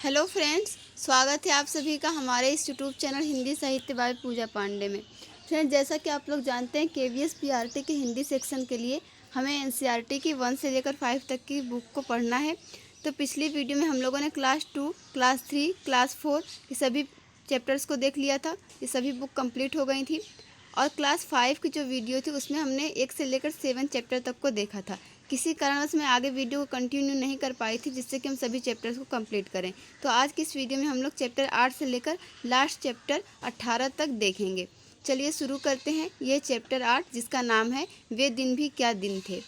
Hello friends, स्वागत है आप सभी का हमारे इस यूट्यूब चैनल हिंदी साहित्य बाय पूजा पांडे में। फ्रेंड्स, जैसा कि आप लोग जानते हैं केवीएस पीआरटी के हिंदी सेक्शन के लिए हमें एनसीईआरटी की 1 से लेकर 5 तक की बुक को पढ़ना है। तो पिछली वीडियो में हम लोगों ने क्लास 2, क्लास 3, क्लास 4 ये सभी चैप्टर्स को देख लिया था। ये सभी बुक कंप्लीट हो गई थी और क्लास 5 की जो वीडियो थी उसमें हमने 1 से लेकर 7 चैप्टर तक को देखा था। किसी कारणवश मैं आगे वीडियो को कंटिन्यू नहीं कर पाई थी जिससे कि हम सभी चैप्टर्स को कंप्लीट करें। तो आज की इस वीडियो में हम लोग चैप्टर 8 से लेकर लास्ट चैप्टर 18 तक देखेंगे। चलिए शुरू करते हैं। ये चैप्टर 8 जिसका नाम है वे दिन भी क्या दिन थे।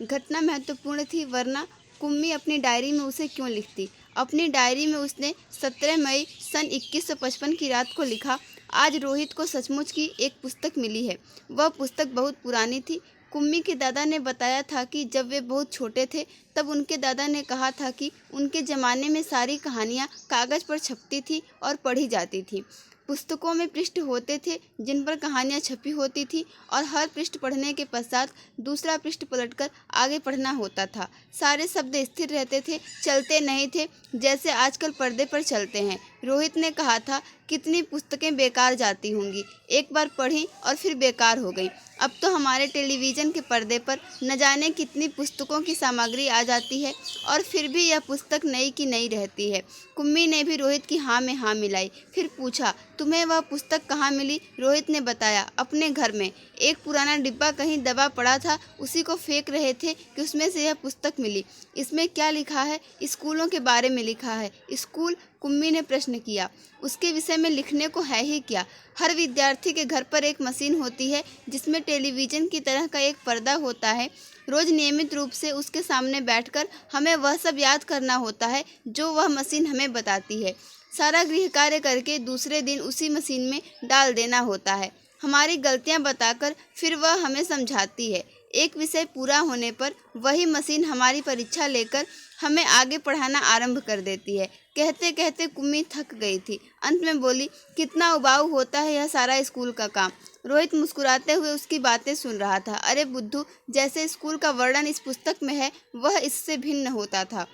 घटना महत्वपूर्ण थी वरना कुम्मी अपनी डायरी में उसे क्यों लिखती। अपनी डायरी में उसने 17 मई सन 2155 की रात को लिखा, आज रोहित को सचमुच की एक पुस्तक मिली है। वह पुस्तक बहुत पुरानी थी। कुम्मी के दादा ने बताया था कि जब वे बहुत छोटे थे तब उनके दादा ने कहा था कि उनके ज़माने में सारी कहानियाँ कागज़ पर छपती थी और पढ़ी जाती थी। पुस्तकों में पृष्ठ होते थे जिन पर कहानियाँ छपी होती थी और हर पृष्ठ पढ़ने के पश्चात दूसरा पृष्ठ पलटकर आगे पढ़ना होता था। सारे शब्द स्थिर रहते थे, चलते नहीं थे जैसे आजकल पर्दे पर चलते हैं। रोहित ने कहा था, कितनी पुस्तकें बेकार जाती होंगी, एक बार पढ़ी और फिर बेकार हो गई। अब तो हमारे टेलीविज़न के पर्दे पर न जाने कितनी पुस्तकों की सामग्री आ जाती है और फिर भी यह पुस्तक नई की नई रहती है। कुम्मी ने भी रोहित की हाँ में हाँ मिलाई। फिर पूछा, तुम्हें वह पुस्तक कहाँ मिली? रोहित ने बताया, अपने घर में। एक पुराना डिब्बा कहीं दबा पड़ा था, उसी को फेंक रहे थे कि उसमें से यह पुस्तक मिली। इसमें क्या लिखा है? स्कूलों के बारे में लिखा है। स्कूल? कुम्मी ने प्रश्न किया। उसके विषय में लिखने को है ही क्या? हर विद्यार्थी के घर पर एक मशीन होती है जिसमें टेलीविज़न की तरह का एक पर्दा होता है। रोज़ नियमित रूप से उसके सामने बैठकर हमें वह सब याद करना होता है जो वह मशीन हमें बताती है। सारा गृह कार्य करके दूसरे दिन उसी मशीन में डाल देना होता है। हमारी गलतियां बताकर फिर वह हमें समझाती है। एक विषय पूरा होने पर वही मशीन हमारी परीक्षा लेकर हमें आगे पढ़ाना आरंभ कर देती है। कहते कहते कुम्मी थक गई थी। अंत में बोली, कितना उबाऊ होता है यह सारा स्कूल का काम। रोहित मुस्कुराते हुए उसकी बातें सुन रहा था। अरे बुद्धू, जैसे स्कूल का वर्णन इस पुस्तक में है वह इससे भिन्न होता था।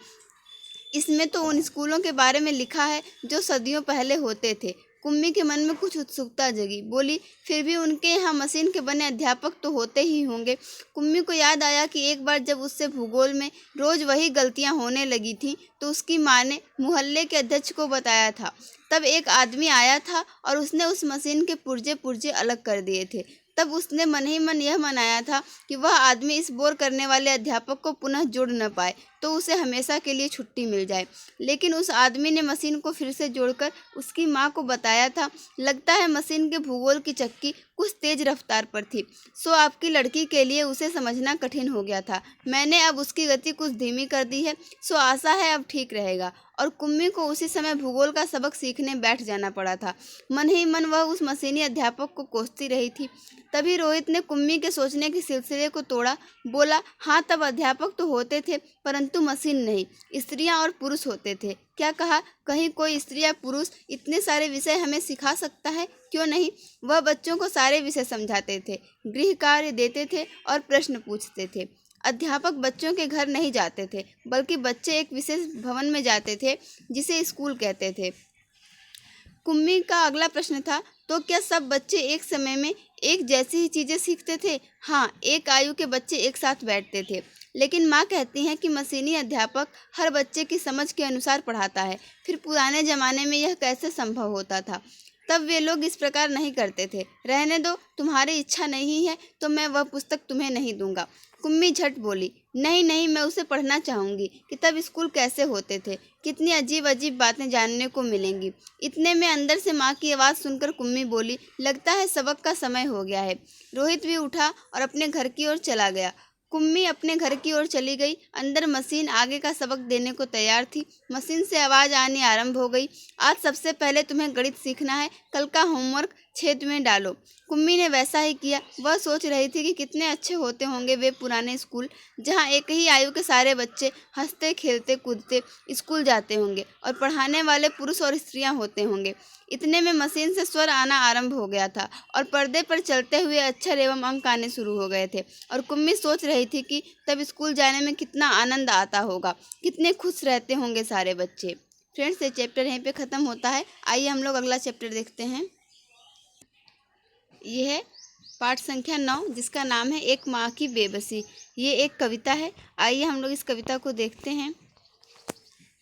इसमें तो उन स्कूलों के बारे में लिखा है जो सदियों पहले होते थे। कुम्मी के मन में कुछ उत्सुकता जगी। बोली, फिर भी उनके यहाँ मशीन के बने अध्यापक तो होते ही होंगे। कुम्मी को याद आया कि एक बार जब उससे भूगोल में रोज़ वही गलतियाँ होने लगी थीं तो उसकी माँ ने मोहल्ले के अध्यक्ष को बताया था। तब एक आदमी आया था और उसने उस मशीन के पुर्जे पुर्जे अलग कर दिए थे। तब उसने मन ही मन यह मनाया था कि वह आदमी इस बोर करने वाले अध्यापक को पुनः जोड़ न पाए तो उसे हमेशा के लिए छुट्टी मिल जाए। लेकिन उस आदमी ने मशीन को फिर से जोड़कर उसकी माँ को बताया था। लगता है मशीन के भूगोल की चक्की कुछ तेज रफ्तार पर थी, सो आपकी लड़की के लिए उसे समझना कठिन हो गया था। मैंने अब उसकी गति कुछ धीमी कर दी है, सो आशा है अब ठीक रहेगा। और कुम्मी को उसी समय भूगोल का सबक सीखने बैठ जाना पड़ा था। मन ही मन वह उस मशीनी अध्यापक को कोसती रही थी। तभी रोहित ने कुम्मी के सोचने के सिलसिले को तोड़ा। बोला, हाँ, तब अध्यापक तो होते थे परंतु मशीन नहीं, स्त्रियां और पुरुष होते थे। क्या कहा? कहीं कोई स्त्री या पुरुष इतने सारे विषय हमें सिखा सकता है? क्यों नहीं? वह बच्चों को सारे विषय समझाते थे, गृह कार्य देते थे और प्रश्न पूछते थे। अध्यापक बच्चों के घर नहीं जाते थे बल्कि बच्चे एक विशेष भवन में जाते थे जिसे स्कूल कहते थे। कुम्मी का अगला प्रश्न था, तो क्या सब बच्चे एक समय में एक जैसी ही चीज़ें सीखते थे? हाँ, एक आयु के बच्चे एक साथ बैठते थे। लेकिन माँ कहती हैं कि मशीनी अध्यापक हर बच्चे की समझ के अनुसार पढ़ाता है। फिर पुराने ज़माने में यह कैसे संभव होता था? तब वे लोग इस प्रकार नहीं करते थे। रहने दो, तुम्हारी इच्छा नहीं है तो मैं वह पुस्तक तुम्हें नहीं दूंगा। कुम्मी झट बोली, नहीं नहीं, मैं उसे पढ़ना चाहूँगी कि तब स्कूल कैसे होते थे, कितनी अजीब अजीब बातें जानने को मिलेंगी। इतने में अंदर से माँ की आवाज़ सुनकर कुम्मी बोली, लगता है सबक का समय हो गया है। रोहित भी उठा और अपने घर की ओर चला गया। कुम्मी अपने घर की ओर चली गई। अंदर मशीन आगे का सबक देने को तैयार थी। मशीन से आवाज़ आनी आरंभ हो गई, आज सबसे पहले तुम्हें गणित सीखना है, कल का होमवर्क छेद में डालो। कुम्मी ने वैसा ही किया। वह सोच रही थी कि कितने अच्छे होते होंगे वे पुराने स्कूल, जहाँ एक ही आयु के सारे बच्चे हंसते खेलते कूदते स्कूल जाते होंगे और पढ़ाने वाले पुरुष और स्त्रियाँ होते होंगे। इतने में मशीन से स्वर आना आरंभ हो गया था और पर्दे पर चलते हुए अक्षर एवं अंक आने शुरू हो गए थे। और कुम्मी सोच रही थी कि तब स्कूल जाने में कितना आनंद आता होगा, कितने खुश रहते होंगे सारे बच्चे। फ्रेंड्स, ये चैप्टर यहीं पे ख़त्म होता है। आइए हम लोग अगला चैप्टर देखते हैं। ये है पाठ संख्या 9, जिसका नाम है एक माँ की बेबसी। ये एक कविता है। आइए हम लोग इस कविता को देखते हैं।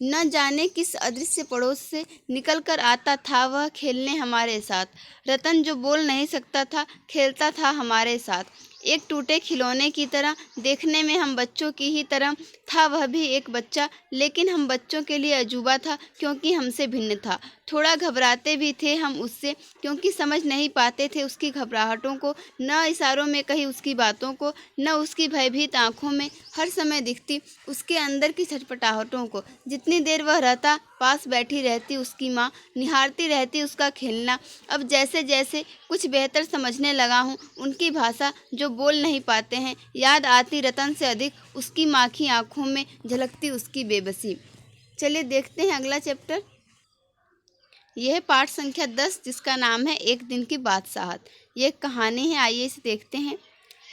न जाने किस अदृश्य पड़ोस से निकल कर आता था वह खेलने हमारे साथ। रतन जो बोल नहीं सकता था खेलता था हमारे साथ। एक टूटे खिलौने की तरह देखने में हम बच्चों की ही तरह था वह भी एक बच्चा, लेकिन हम बच्चों के लिए अजूबा था क्योंकि हमसे भिन्न था। थोड़ा घबराते भी थे हम उससे क्योंकि समझ नहीं पाते थे उसकी घबराहटों को, न इशारों में कही उसकी बातों को, न उसकी भयभीत आंखों में हर समय दिखती उसके अंदर की छटपटाहटों को। जितनी देर वह रहता पास बैठी रहती उसकी माँ, निहारती रहती उसका खेलना। अब जैसे जैसे कुछ बेहतर समझने लगा हूँ उनकी भाषा जो बोल नहीं पाते हैं, याद आती रतन से अधिक उसकी माँ की आंखों में झलकती उसकी बेबसी। चलिए देखते हैं अगला चैप्टर। यह है पाठ संख्या 10, जिसका नाम है एक दिन की बादशाहत। ये एक कहानी है, आइए इसे देखते हैं।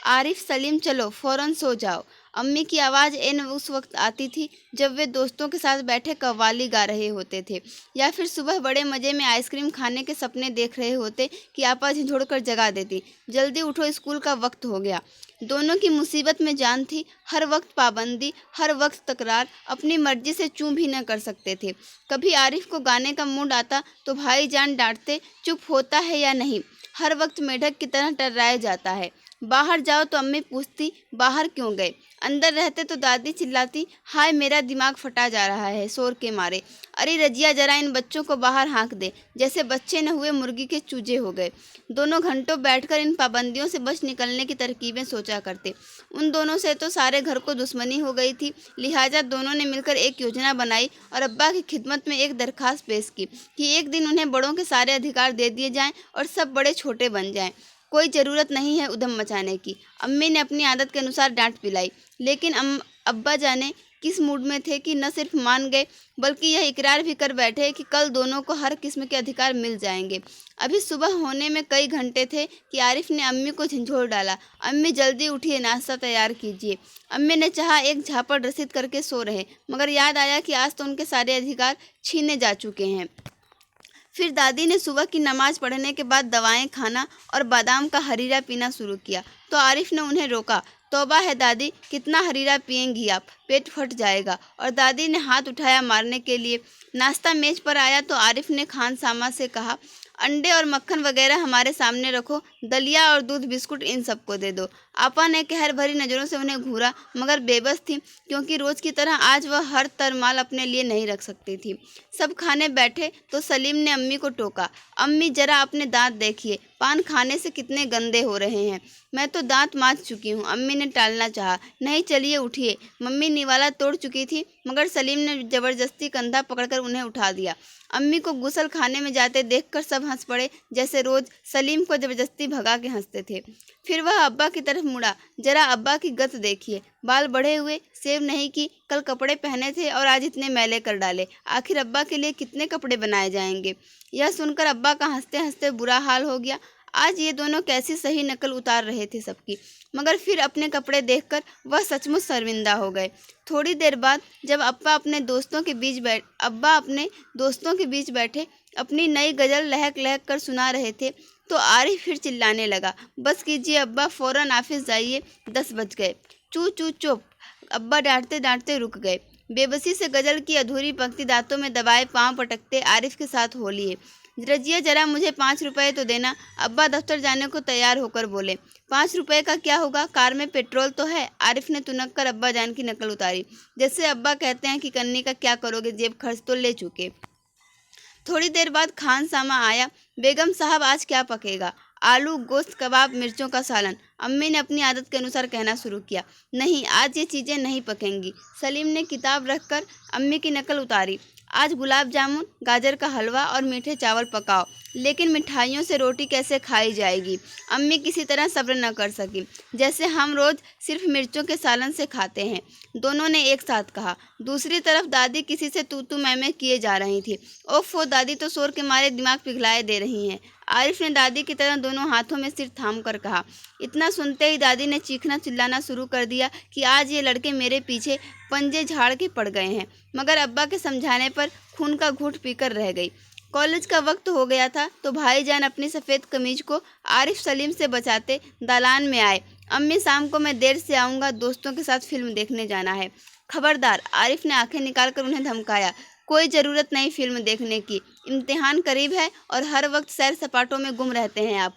आरिफ, सलीम चलो फ़ौरन सो जाओ। अम्मी की आवाज़ एन उस वक्त आती थी जब वे दोस्तों के साथ बैठे कव्वाली गा रहे होते थे, या फिर सुबह बड़े मज़े में आइसक्रीम खाने के सपने देख रहे होते कि आपा झिझोड़ कर जगा देती, जल्दी उठो स्कूल का वक्त हो गया। दोनों की मुसीबत में जान थी, हर वक्त पाबंदी, हर वक्त तकरार, अपनी मर्जी से चूं भी न कर सकते थे। कभी आरिफ को गाने का मूड आता तो भाईजान डांटते, चुप होता है या नहीं, हर वक्त मेढक की तरह टर्राया जाता है। बाहर जाओ तो अम्मी पूछती बाहर क्यों गए, अंदर रहते तो दादी चिल्लाती हाय मेरा दिमाग फटा जा रहा है शोर के मारे, अरे रजिया जरा इन बच्चों को बाहर हाँक दे, जैसे बच्चे न हुए मुर्गी के चूजे हो गए। दोनों घंटों बैठकर इन पाबंदियों से बच निकलने की तरकीबें सोचा करते। उन दोनों से तो सारे घर को दुश्मनी हो गई थी, लिहाजा दोनों ने मिलकर एक योजना बनाई और अब्बा की खिदमत में एक दरखास्त पेश की कि एक दिन उन्हें बड़ों के सारे अधिकार दे दिए जाएं और सब बड़े छोटे बन जाएं। कोई ज़रूरत नहीं है उधम मचाने की। अम्मी ने अपनी आदत के अनुसार डांट पिलाई, लेकिन अब्बा जाने किस मूड में थे कि न सिर्फ मान गए बल्कि यह इकरार भी कर बैठे कि कल दोनों को हर किस्म के अधिकार मिल जाएंगे। अभी सुबह होने में कई घंटे थे कि आरिफ ने अम्मी को झंझोड़ डाला, अम्मी जल्दी उठिए, नाश्ता तैयार कीजिए। अम्मी ने चाहा एक झापड़ रसीद करके सो रहे, मगर याद आया कि आज तो उनके सारे अधिकार छीने जा चुके हैं। फिर दादी ने सुबह की नमाज पढ़ने के बाद दवाएं खाना और बादाम का हरीरा पीना शुरू किया तो आरिफ ने उन्हें रोका। तौबा है दादी, कितना हरीरा पिएंगी आप, पेट फट जाएगा। और दादी ने हाथ उठाया मारने के लिए। नाश्ता मेज पर आया तो आरिफ ने खान सामा से कहा अंडे और मक्खन वगैरह हमारे सामने रखो, दलिया और दूध बिस्कुट इन सबको दे दो। आपा ने कहर भरी नज़रों से उन्हें घूरा, मगर बेबस थी क्योंकि रोज़ की तरह आज वह हर तरमाल अपने लिए नहीं रख सकती थी। सब खाने बैठे तो सलीम ने अम्मी को टोका, अम्मी जरा अपने दांत देखिए, पान खाने से कितने गंदे हो रहे हैं। मैं तो दांत मांज चुकी हूँ। अम्मी ने टालना चाहा, नहीं चलिए उठिए। मम्मी निवाला तोड़ चुकी थी, मगर सलीम ने ज़बरदस्ती कंधा पकड़कर उन्हें उठा दिया। अम्मी को गुसल खाने में जाते देखकर सब हंस पड़े, जैसे रोज़ सलीम को ज़बरदस्ती भगा के हंसते थे। फिर वह अब्बा की तरफ मुड़ा, जरा अब्बा की गत देखिए, बाल बढ़े हुए, सेव नहीं की, कल कपड़े पहने थे और आज इतने मैले कर डाले। आखिर अब्बा के लिए कितने कपड़े बनाए जाएंगे। यह सुनकर अब्बा का हंसते हंसते बुरा हाल हो गया। आज ये दोनों कैसी सही नकल उतार रहे थे सबकी, मगर फिर अपने कपड़े देखकर वह सचमुच शर्मिंदा हो गए। थोड़ी देर बाद जब अब्बा अपने दोस्तों के बीच बैठे अपनी नई गज़ल लहक लहक कर सुना रहे थे तो आरिफ फिर चिल्लाने लगा, बस कीजिए अब्बा, फ़ौरन ऑफिस जाइए, 10 बज गए। चू चू चुप। अब्बा डांटते डांटते रुक गए। बेबसी से गज़ल की अधूरी पंक्ति दांतों में दबाए पांव पटकते आरिफ के साथ हो लिए। रजिया जरा मुझे 5 रुपए तो देना। अब्बा दफ्तर जाने को तैयार होकर बोले। 5 रुपए का क्या होगा, कार में पेट्रोल तो है। आरिफ ने तुनक कर अब्बा जान की नकल उतारी, जैसे अब्बा कहते हैं कि कन्नी का क्या करोगे, जेब खर्च तो ले चुके। थोड़ी देर बाद खान सामा आया। बेगम साहब आज क्या पकेगा? आलू, गोश्त, कबाब, मिर्चों का सालन। अम्मी ने अपनी आदत के अनुसार कहना शुरू किया, नहीं आज ये चीज़ें नहीं पकेंगी। सलीम ने किताब रखकर अम्मी की नकल उतारी, आज गुलाब जामुन, गाजर का हलवा और मीठे चावल पकाओ। लेकिन मिठाइयों से रोटी कैसे खाई जाएगी? अम्मी किसी तरह सब्र न कर सकी, जैसे हम रोज़ सिर्फ मिर्चों के सालन से खाते हैं, दोनों ने एक साथ कहा। दूसरी तरफ दादी किसी से तू मैं किए जा रही थी। ओफो, दादी तो शोर के मारे दिमाग पिघलाए दे रही हैं। आरिफ ने दादी की तरह दोनों हाथों में सिर थाम कर कहा। इतना सुनते ही दादी ने चीखना चिल्लाना शुरू कर दिया कि आज ये लड़के मेरे पीछे पंजे झाड़ के पड़ गए हैं, मगर अब्बा के समझाने पर खून का घूंट पीकर रह गई। कॉलेज का वक्त हो गया था तो भाईजान अपनी सफ़ेद कमीज को आरिफ सलीम से बचाते दालान में आए। अम्मी, शाम को मैं देर से आऊँगा, दोस्तों के साथ फिल्म देखने जाना है। खबरदार, आरिफ ने आंखें निकालकर उन्हें धमकाया। कोई ज़रूरत नहीं फिल्म देखने की, इम्तिहान करीब है और हर वक्त सैर सपाटों में गुम रहते हैं आप।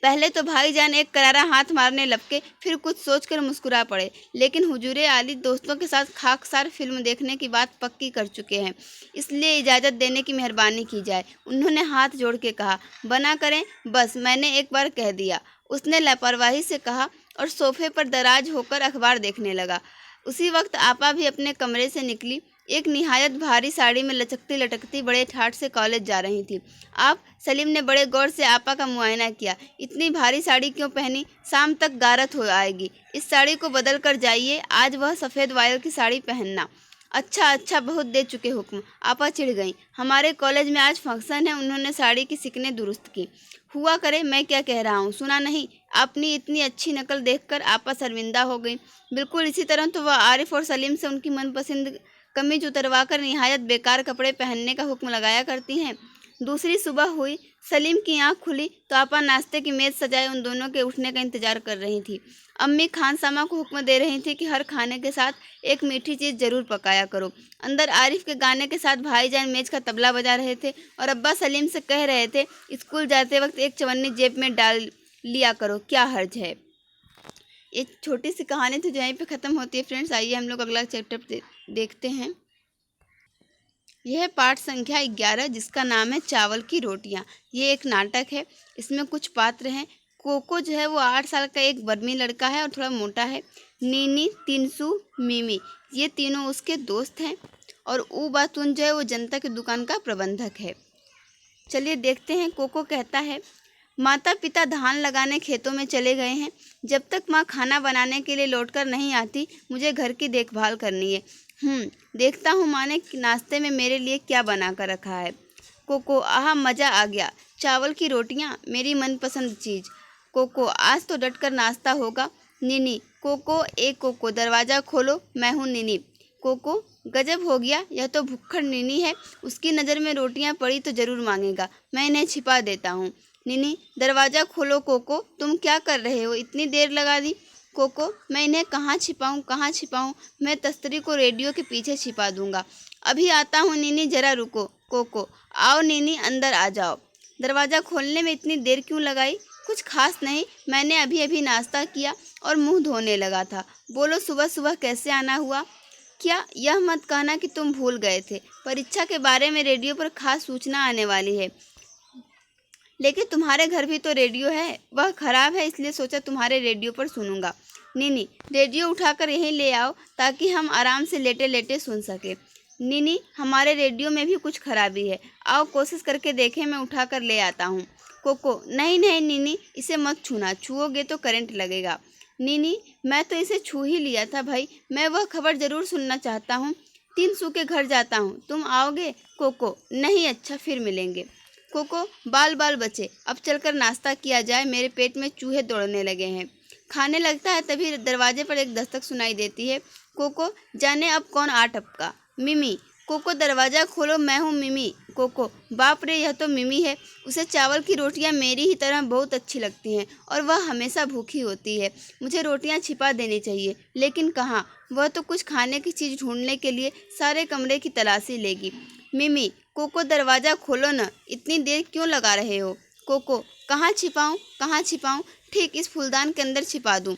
पहले तो भाईजान एक करारा हाथ मारने लपके, फिर कुछ सोचकर मुस्कुरा पड़े, लेकिन हुजूरे आली दोस्तों के साथ खाकसार फिल्म देखने की बात पक्की कर चुके हैं, इसलिए इजाज़त देने की मेहरबानी की जाए। उन्होंने हाथ जोड़ के कहा। बना करें, बस मैंने एक बार कह दिया, उसने लापरवाही से कहा और सोफे पर दराज होकर अखबार देखने लगा। उसी वक्त आपा भी अपने कमरे से निकली। एक निहायत भारी साड़ी में लचकती लटकती बड़े ठाठ से कॉलेज जा रही थी। आप, सलीम ने बड़े गौर से आपा का मुआयना किया। इतनी भारी साड़ी क्यों पहनी? शाम तक गारत हो आएगी। इस साड़ी को बदल कर जाइए, आज वह सफ़ेद वायर की साड़ी पहनना। अच्छा, बहुत दे चुके हुक्म। आपा चिढ़ गईं। हमारे कॉलेज में आज फंक्शन है। उन्होंने साड़ी की सिकने दुरुस्त की। हुआ करे, मैं क्या कह रहा हूँ, सुना नहीं? अपनी इतनी अच्छी नकल देखकर आपा शर्मिंदा हो गई। बिल्कुल इसी तरह तो वह आरिफ और सलीम से उनकी मनपसंद कमीज उतरवाकर निहायत बेकार कपड़े पहनने का हुक्म लगाया करती हैं। दूसरी सुबह हुई, सलीम की आंख खुली तो आपा नाश्ते की मेज़ सजाए उन दोनों के उठने का इंतजार कर रही थी। अम्मी खानसामा को हुक्म दे रही थी कि हर खाने के साथ एक मीठी चीज़ ज़रूर पकाया करो। अंदर आरिफ के गाने के साथ भाईजान मेज का तबला बजा रहे थे और अब्बा सलीम से कह रहे थे, स्कूल जाते वक्त एक चवन्नी जेब में डाल लिया करो, क्या हर्ज है। एक छोटी सी कहानी तो यहीं पे ख़त्म होती है फ्रेंड्स। आइए हम लोग अगला चैप्टर देखते हैं। यह है पाठ संख्या 11, जिसका नाम है चावल की रोटियां। ये एक नाटक है। इसमें कुछ पात्र हैं। कोको जो है वो 8 साल का एक बर्मी लड़का है और थोड़ा मोटा है। नीनी, तिनसु, मिमी, ये तीनों उसके दोस्त हैं। और ऊ बातून जो है वो जनता की दुकान का प्रबंधक है। चलिए देखते हैं। कोको कहता है, माता पिता धान लगाने खेतों में चले गए हैं। जब तक माँ खाना बनाने के लिए लौटकर नहीं आती, मुझे घर की देखभाल करनी है। देखता हूँ माँ ने नाश्ते में मेरे लिए क्या बना कर रखा है। कोको, आहा, मज़ा आ गया। चावल की रोटियाँ, मेरी मनपसंद चीज़। कोको, आज तो डटकर नाश्ता होगा। नीनी, कोको, एक कोको, दरवाज़ा खोलो, मैं हूँ नीनी। कोको, गजब हो गया, यह तो भुक्खड़ नीनी है। उसकी नज़र में रोटियाँ पड़ी तो ज़रूर मांगेगा, मैं इन्हें छिपा देता हूँ। नीनी, दरवाज़ा खोलो। कोको, तुम क्या कर रहे हो, इतनी देर लगा दी। कोको, मैं इन्हें कहाँ छिपाऊँ, मैं तस्तरी को रेडियो के पीछे छिपा दूँगा। अभी आता हूँ नीनी, ज़रा रुको। कोको, आओ नीनी, अंदर आ जाओ। दरवाज़ा खोलने में इतनी देर क्यों लगाई? कुछ खास नहीं, मैंने अभी अभी नाश्ता किया और मुंह धोने लगा था। बोलो, सुबह सुबह कैसे आना हुआ? क्या, यह मत कहना कि तुम भूल गए थे। परीक्षा के बारे में रेडियो पर खास सूचना आने वाली है। लेकिन तुम्हारे घर भी तो रेडियो है। वह खराब है, इसलिए सोचा तुम्हारे रेडियो पर सुनूंगा। नीनी, रेडियो उठाकर यहीं ले आओ ताकि हम आराम से लेटे लेटे सुन सके। नीनी, हमारे रेडियो में भी कुछ खराबी है। आओ कोशिश करके देखें, मैं उठाकर ले आता हूँ। कोको, नहीं नीनी, इसे मत छूना, छुओगे तो करंट लगेगा। नीनी, मैं तो इसे छू ही लिया था भाई, मैं वह खबर ज़रूर सुनना चाहता हूँ। तिनसु के घर जाता हूँ, तुम आओगे? कोको, नहीं, अच्छा फिर मिलेंगे। कोको, बाल बचे, अब चलकर नाश्ता किया जाए, मेरे पेट में चूहे दौड़ने लगे हैं। खाने लगता है तभी दरवाजे पर एक दस्तक सुनाई देती है। कोको, जाने अब कौन आ टपका। मिमी, कोको, दरवाज़ा खोलो, मैं हूँ मिमी। कोको, बाप रे, यह तो मिमी है। उसे चावल की रोटियाँ मेरी ही तरह बहुत अच्छी लगती हैं और वह हमेशा भूखी होती है। मुझे रोटियाँ छिपा देनी चाहिए, लेकिन कहाँ? वह तो कुछ खाने की चीज़ ढूंढने के लिए सारे कमरे की तलाशी लेगी। मिमी, कोको, दरवाज़ा खोलो न, इतनी देर क्यों लगा रहे हो? कोको, कहाँ छिपाऊँ? ठीक इस फूलदान के अंदर छिपा दूँ।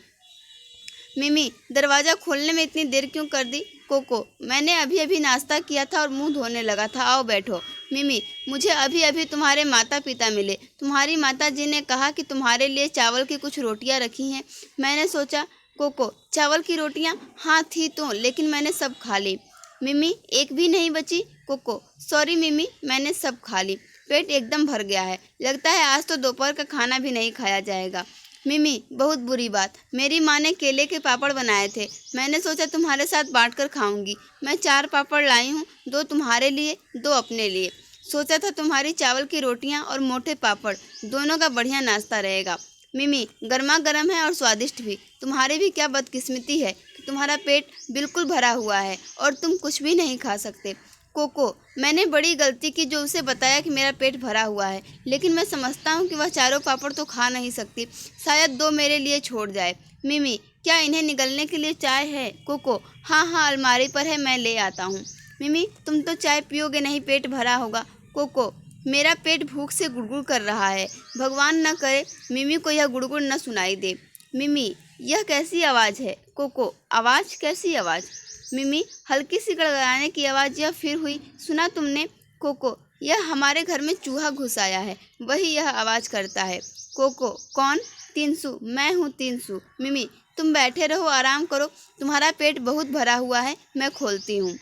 मिमी, दरवाज़ा खोलने में इतनी देर क्यों कर दी? कोको, मैंने अभी अभी नाश्ता किया था और मुंह धोने लगा था, आओ बैठो। मिमी, मुझे अभी अभी तुम्हारे माता पिता मिले। तुम्हारी माता जी ने कहा कि तुम्हारे लिए चावल की कुछ रोटियां रखी हैं। मैंने सोचा। कोको, चावल की रोटियां? हाँ थी तो, लेकिन मैंने सब खा ली। मिमी, एक भी नहीं बची? कोको, सॉरी मिमी, मैंने सब खा ली, पेट एकदम भर गया है। लगता है आज तो दोपहर का खाना भी नहीं खाया जाएगा। मिमी, बहुत बुरी बात, मेरी माँ ने केले के पापड़ बनाए थे, मैंने सोचा तुम्हारे साथ बांटकर खाऊंगी। मैं 4 पापड़ लाई हूँ, 2 तुम्हारे लिए, 2 अपने लिए। सोचा था तुम्हारी चावल की रोटियां और मोटे पापड़ दोनों का बढ़िया नाश्ता रहेगा। मिमी, गर्मा गर्म है और स्वादिष्ट भी। तुम्हारी भी क्या बदकिस्मती है कि तुम्हारा पेट बिल्कुल भरा हुआ है और तुम कुछ भी नहीं खा सकते। कोको, मैंने बड़ी गलती की जो उसे बताया कि मेरा पेट भरा हुआ है, लेकिन मैं समझता हूँ कि वह चारों पापड़ तो खा नहीं सकती, शायद 2 मेरे लिए छोड़ जाए। मिमी, क्या इन्हें निगलने के लिए चाय है? कोको, हाँ हाँ, अलमारी पर है, मैं ले आता हूँ। मिमी, तुम तो चाय पियोगे नहीं, पेट भरा होगा। कोको, मेरा पेट भूख से गुड़गुड़ कर रहा है। भगवान न करे मिमी को यह गुड़गुड़ न सुनाई दे। मिमी, यह कैसी आवाज़ है? कोको, आवाज़? कैसी आवाज़? मिमी, हल्की सी गड़गड़ाने की आवाज़। यह फिर हुई, सुना तुमने? कोको, यह हमारे घर में चूहा घुस आया है, वही यह आवाज़ करता है। कोको, कौन? तीनसू, मैं हूँ तीनसू। मिमी, तुम बैठे रहो, आराम करो, तुम्हारा पेट बहुत भरा हुआ है, मैं खोलती हूँ।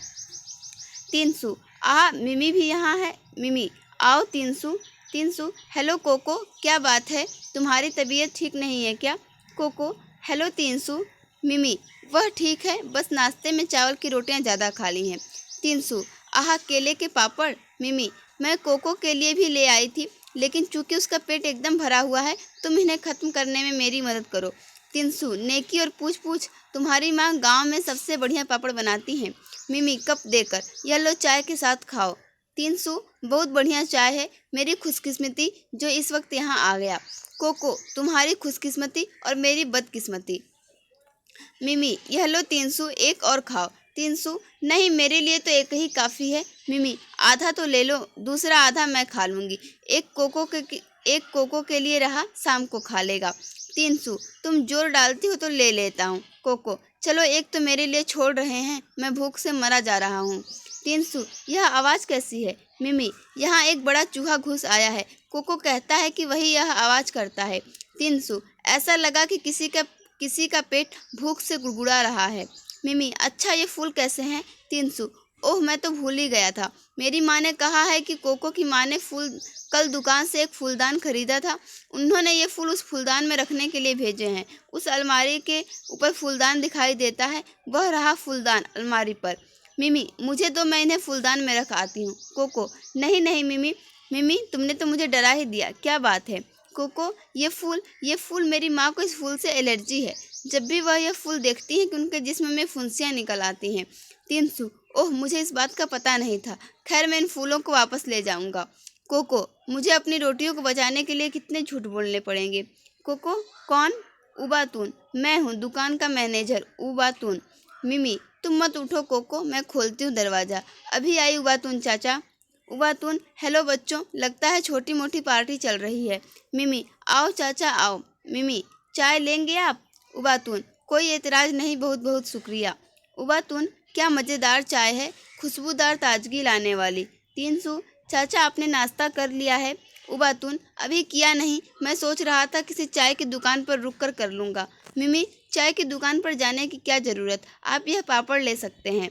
तीनसू, मिमी भी यहाँ है। मिमी, आओ तीनसू। तीनसू, हेलो कोको, क्या बात है, तुम्हारी तबीयत ठीक नहीं है क्या? कोको, हेलो तीनसू। मिमी, वह ठीक है, बस नाश्ते में चावल की रोटियां ज़्यादा खा ली हैं। तीनसू, केले के पापड़? मिमी, मैं कोको के लिए भी ले आई थी, लेकिन चूंकि उसका पेट एकदम भरा हुआ है, तुम इन्हें ख़त्म करने में मेरी मदद करो। तीनसू, नेकी और पूछ पूछ, तुम्हारी माँ गांव में सबसे बढ़िया पापड़ बनाती हैं। मिमी, कप देकर, यह लो, चाय के साथ खाओ। तीनसू, बहुत बढ़िया चाय है, मेरी खुशकिस्मती जो इस वक्त यहाँ आ गया। कोको, तुम्हारी खुशकिस्मती और मेरी बदकिस्मती। मिमी, यह लो तीनसू, एक और खाओ। तीनसू, नहीं, मेरे लिए तो एक ही काफ़ी है। मिमी, आधा तो ले लो, दूसरा आधा मैं खा लूँगी। एक कोको के लिए रहा, शाम को खा लेगा। तीनसू, तुम जोर डालती हो तो ले लेता हूँ। कोको, चलो, एक तो मेरे लिए छोड़ रहे हैं, मैं भूख से मरा जा रहा हूँ। तीनसू, यह आवाज़ कैसी है? मिमी, यहाँ एक बड़ा चूहा घुस आया है, कोको कहता है कि वही यह आवाज़ करता है। तीनसू, ऐसा लगा कि किसी का पेट भूख से गुड़गुड़ा रहा है। मिमी, अच्छा, ये फूल कैसे हैं? तीनसू, ओह, मैं तो भूल ही गया था, मेरी माँ ने कहा है कि कोको की माँ ने कल दुकान से एक फूलदान खरीदा था, उन्होंने ये फूल उस फूलदान में रखने के लिए भेजे हैं। उस अलमारी के ऊपर फूलदान दिखाई देता है, वह रहा फूलदान अलमारी पर। मिमी, मुझे दो, मैं इन्हें फूलदान में रख आती हूँ। कोको, नहीं नहीं मिमी, मिमी, तुमने तो मुझे डरा ही दिया, क्या बात है? कोको, ये फूल, मेरी माँ को इस फूल से एलर्जी है, जब भी वह यह फूल देखती हैं कि उनके जिस्म में फुंसियाँ निकल आती हैं। तीनसू, ओह, मुझे इस बात का पता नहीं था, खैर मैं इन फूलों को वापस ले जाऊंगा। कोको, मुझे अपनी रोटियों को बचाने के लिए कितने झूठ बोलने पड़ेंगे। कोको, कौन? उबातून, मैं हूँ, दुकान का मैनेजर उबातून। मिमी, तुम मत उठो कोको, मैं खोलती हूँ दरवाज़ा, अभी आई उबातून चाचा। उबातून, हेलो बच्चों, लगता है छोटी मोटी पार्टी चल रही है। मिमी, आओ चाचा आओ। मिमी, चाय लेंगे आप? उबातून, कोई एतराज़ नहीं, बहुत बहुत शुक्रिया। उबातून, क्या मज़ेदार चाय है, खुशबूदार, ताजगी लाने वाली। तीनसू, चाचा आपने नाश्ता कर लिया है? उबातून, अभी किया नहीं, मैं सोच रहा था किसी चाय की दुकान पर रुक कर लूँगा। मिमी, चाय की दुकान पर जाने की क्या ज़रूरत, आप यह पापड़ ले सकते हैं।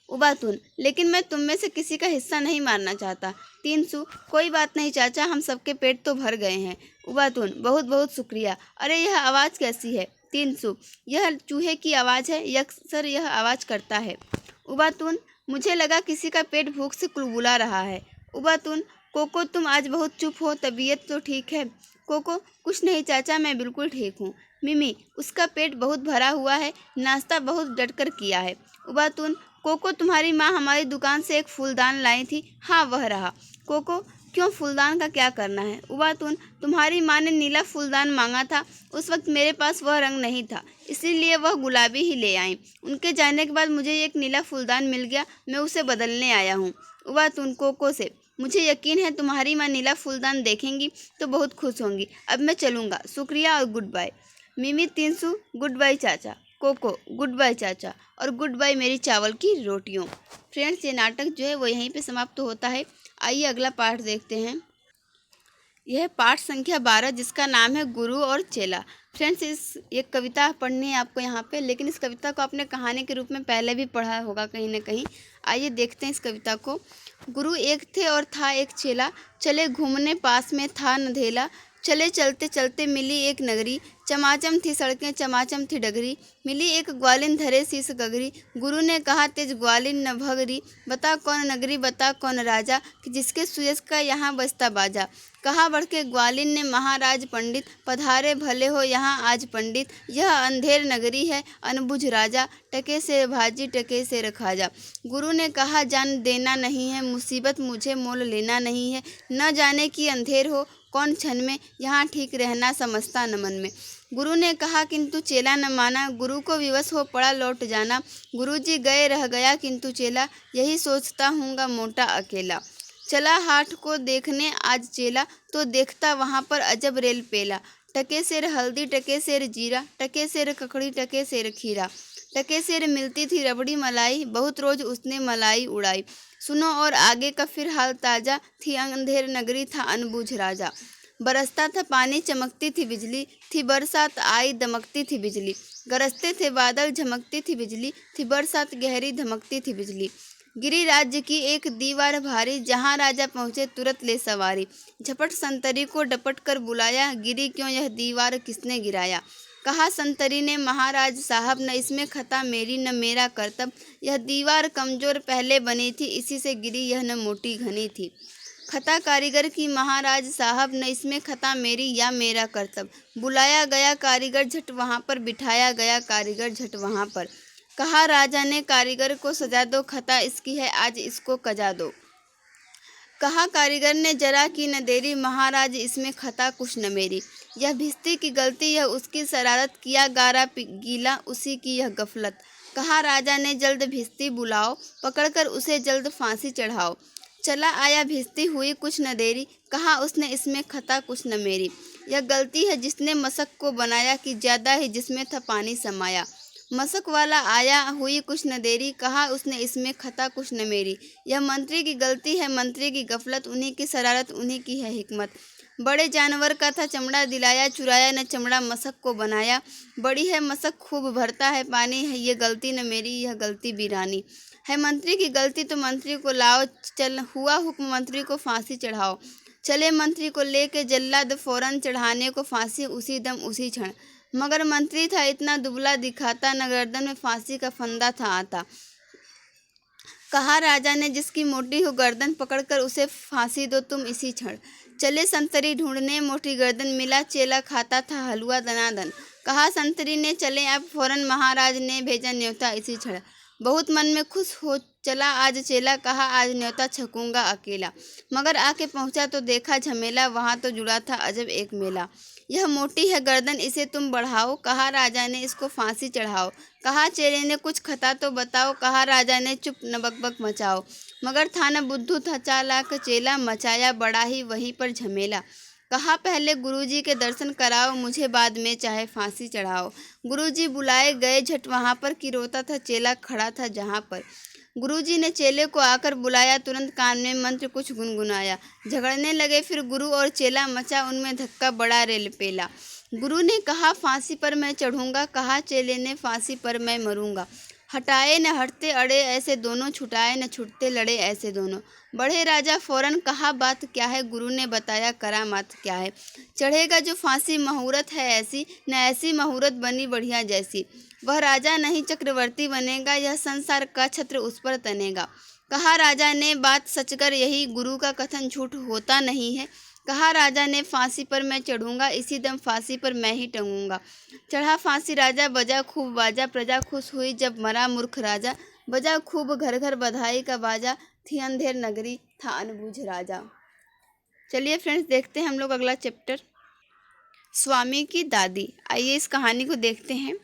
उबातून, लेकिन मैं तुम में से किसी का हिस्सा नहीं मारना चाहता। तीनसू, कोई बात नहीं चाचा, हम सबके पेट तो भर गए हैं। उबातून, बहुत बहुत शुक्रिया। अरे यह आवाज़ कैसी है? तीनसू, यह चूहे की आवाज़ है, अक्सर यह आवाज़ करता है। उबातून, मुझे लगा किसी का पेट भूख से कुलबुला रहा है। उबातून, कोको, तुम आज बहुत चुप हो, तबीयत तो ठीक है? कोको, कुछ नहीं चाचा, मैं बिल्कुल ठीक हूँ। मिमी, उसका पेट बहुत भरा हुआ है, नाश्ता बहुत डटकर किया है। उबातून, कोको, तुम्हारी माँ हमारी दुकान से एक फूलदान लाई थी, हाँ वह रहा। कोको, क्यों, फूलदान का क्या करना है? उबातून, तुम्हारी माँ ने नीला फूलदान मांगा था, उस वक्त मेरे पास वह रंग नहीं था, इसीलिए वह गुलाबी ही ले आई, उनके जाने के बाद मुझे एक नीला फूलदान मिल गया, मैं उसे बदलने आया हूँ। उबातून, कोको से, मुझे यकीन है तुम्हारी माँ नीला फूलदान देखेंगी तो बहुत खुश होंगी, अब मैं चलूँगा, शुक्रिया और गुड बाय। मिमी, तीनसू, गुड बाय चाचा। कोको, गुड बाय चाचा, और गुड बाय मेरी चावल की रोटियों। फ्रेंड्स, ये नाटक जो है वो यहीं पे समाप्त होता है। आइए अगला पाठ देखते हैं। यह पाठ संख्या 12, जिसका नाम है गुरु और चेला। फ्रेंड्स, ये कविता पढ़नी है आपको यहाँ पे, लेकिन इस कविता को आपने कहानी के रूप में पहले भी पढ़ा होगा कहीं ना कहीं। आइए देखते हैं इस कविता को। गुरु एक थे और था एक चेला, चले घूमने पास में था नधेला, चले चलते चलते मिली एक नगरी, चमाचम थी सड़कें, चमाचम थी डगरी, मिली एक ग्वालिन धरे शीस गगरी। गुरु ने कहा तेज ग्वालिन न भगरी, बता कौन नगरी बता कौन राजा, कि जिसके सुयस का यहाँ बजता बाजा। कहा बढ़ के ग्वालिन ने महाराज पंडित, पधारे भले हो यहाँ आज पंडित। यह अंधेर नगरी है अनबुझ राजा, टके से भाजी टके से रखाजा। गुरु ने कहा जान देना नहीं है, मुसीबत मुझे मोल लेना नहीं है। न जाने की अंधेर हो कौन क्षण में, यहाँ ठीक रहना समझता न मन में। गुरु ने कहा किंतु चेला न माना, गुरु को विवश हो पड़ा लौट जाना। गुरुजी गए रह गया किंतु चेला, यही सोचता हूँगा मोटा अकेला। चला हाट को देखने आज चेला, तो देखता वहाँ पर अजब रेल पेला। टके सेर हल्दी टके सेर जीरा, टके सेर ककड़ी टके सेर खीरा। टके सेर मिलती थी रबड़ी मलाई, बहुत रोज उसने मलाई उड़ाई। सुनो और आगे का फिर हाल ताजा, थी अंधेर नगरी था अनबुझ राजा। बरसता था पानी चमकती थी बिजली, थी बरसात आई दमकती थी बिजली। गरजते थे बादल झमकती थी बिजली, थी बरसात गहरी धमकती थी बिजली। गिरी राज्य की एक दीवार भारी, जहाँ राजा पहुँचे तुरंत ले सवारी। झपट संतरी को डपट कर बुलाया, गिरी क्यों यह दीवार किसने गिराया। कहा संतरी ने महाराज साहब, न इसमें खता मेरी न मेरा करतब। यह दीवार कमजोर पहले बनी थी, इसी से गिरी यह न मोटी घनी थी। खता कारीगर की महाराज साहब, न इसमें खता मेरी या मेरा करतब। बुलाया गया कारीगर झट वहाँ पर, बिठाया गया कारीगर झट वहाँ पर। कहा राजा ने कारीगर को सजा दो, खता इसकी है आज इसको कजा दो। कहा कारीगर ने जरा की न देरी, महाराज इसमें खता कुछ न मेरी। यह भिस्ती की गलती यह उसकी शरारत, किया गारा गीला उसी की यह गफलत। कहा राजा ने जल्द भिस्ती बुलाओ, पकड़कर उसे जल्द फांसी चढ़ाओ। चला आया भिस्ती हुई कुछ न देरी, कहा उसने इसमें खता कुछ न मेरी। यह गलती है जिसने मशक को बनाया, कि ज़्यादा ही जिसमें था पानी समाया। मशक वाला आया हुई कुछ न देरी, कहा उसने इसमें खता कुछ न मेरी। यह मंत्री की गलती है मंत्री की गफलत, उन्हीं की शरारत उन्हीं की है हिकमत। बड़े जानवर का था चमड़ा दिलाया, चुराया न चमड़ा मशक को बनाया। बड़ी है मशक खूब भरता है पानी, है ये गलती न मेरी यह गलती वीरानी। है मंत्री की गलती तो मंत्री को लाओ, चल हुआ हुक्म मंत्री को फांसी चढ़ाओ। चले मंत्री को लेके जल्लाद फौरन चढ़ाने को फांसी, उसी दम उसी क्षण। मगर मंत्री था इतना दुबला दिखाता, न गर्दन में फांसी का फंदा था आता। कहा राजा ने जिसकी मोटी हो गर्दन, पकड़कर उसे फांसी दो तुम इसी क्षण। चले संतरी ढूंढने मोटी गर्दन, मिला चेला खाता था हलवा दनादन। कहा संतरी ने चले अब फौरन, महाराज ने भेजा न्योता इसी क्षण। बहुत मन में खुश हो चला आज चेला, कहा आज न्योता छकूंगा अकेला। मगर आके पहुंचा तो देखा झमेला, वहाँ तो जुड़ा था अजब एक मेला। यह मोटी है गर्दन इसे तुम बढ़ाओ, कहा राजा ने इसको फांसी चढ़ाओ। कहा चेले ने कुछ खता तो बताओ, कहा राजा ने चुप न बकबक मचाओ। मगर था न बुद्धू था चालाक चेला, मचाया बड़ा ही वहीं पर झमेला। कहा पहले गुरुजी के दर्शन कराओ, मुझे बाद में चाहे फांसी चढ़ाओ। गुरुजी बुलाए गए झट वहाँ पर, कि रोता था चेला खड़ा था जहाँ पर। गुरुजी ने चेले को आकर बुलाया, तुरंत कान में मंत्र कुछ गुनगुनाया। झगड़ने लगे फिर गुरु और चेला, मचा उनमें धक्का बड़ा रेल पेला। गुरु ने कहा फांसी पर मैं चढ़ूंगा, कहा चेले ने फांसी पर मैं मरूंगा। हटाए न हटते अड़े ऐसे दोनों, छुटाए न छुटते लड़े ऐसे दोनों। बढ़े राजा फौरन, कहा बात क्या है, गुरु ने बताया करामात क्या है। चढ़ेगा जो फांसी मुहूर्त है ऐसी, न ऐसी मुहूर्त बनी बढ़िया जैसी। वह राजा नहीं चक्रवर्ती बनेगा, यह संसार का छत्र उस पर तनेगा। कहा राजा ने बात सच कर यही, गुरु का कथन झूठ होता नहीं है। कहा राजा ने फांसी पर मैं चढ़ूंगा, इसी दम फांसी पर मैं ही टंगूंगा। चढ़ा फांसी राजा, बजा खूब बाजा, प्रजा खुश हुई जब मरा मूर्ख राजा। बजा खूब घर घर बधाई का बाजा, थी अंधेर नगरी था अनबूझ राजा। चलिए फ्रेंड्स देखते हैं हम लोग अगला चैप्टर, स्वामी की दादी। आइए इस कहानी को देखते हैं।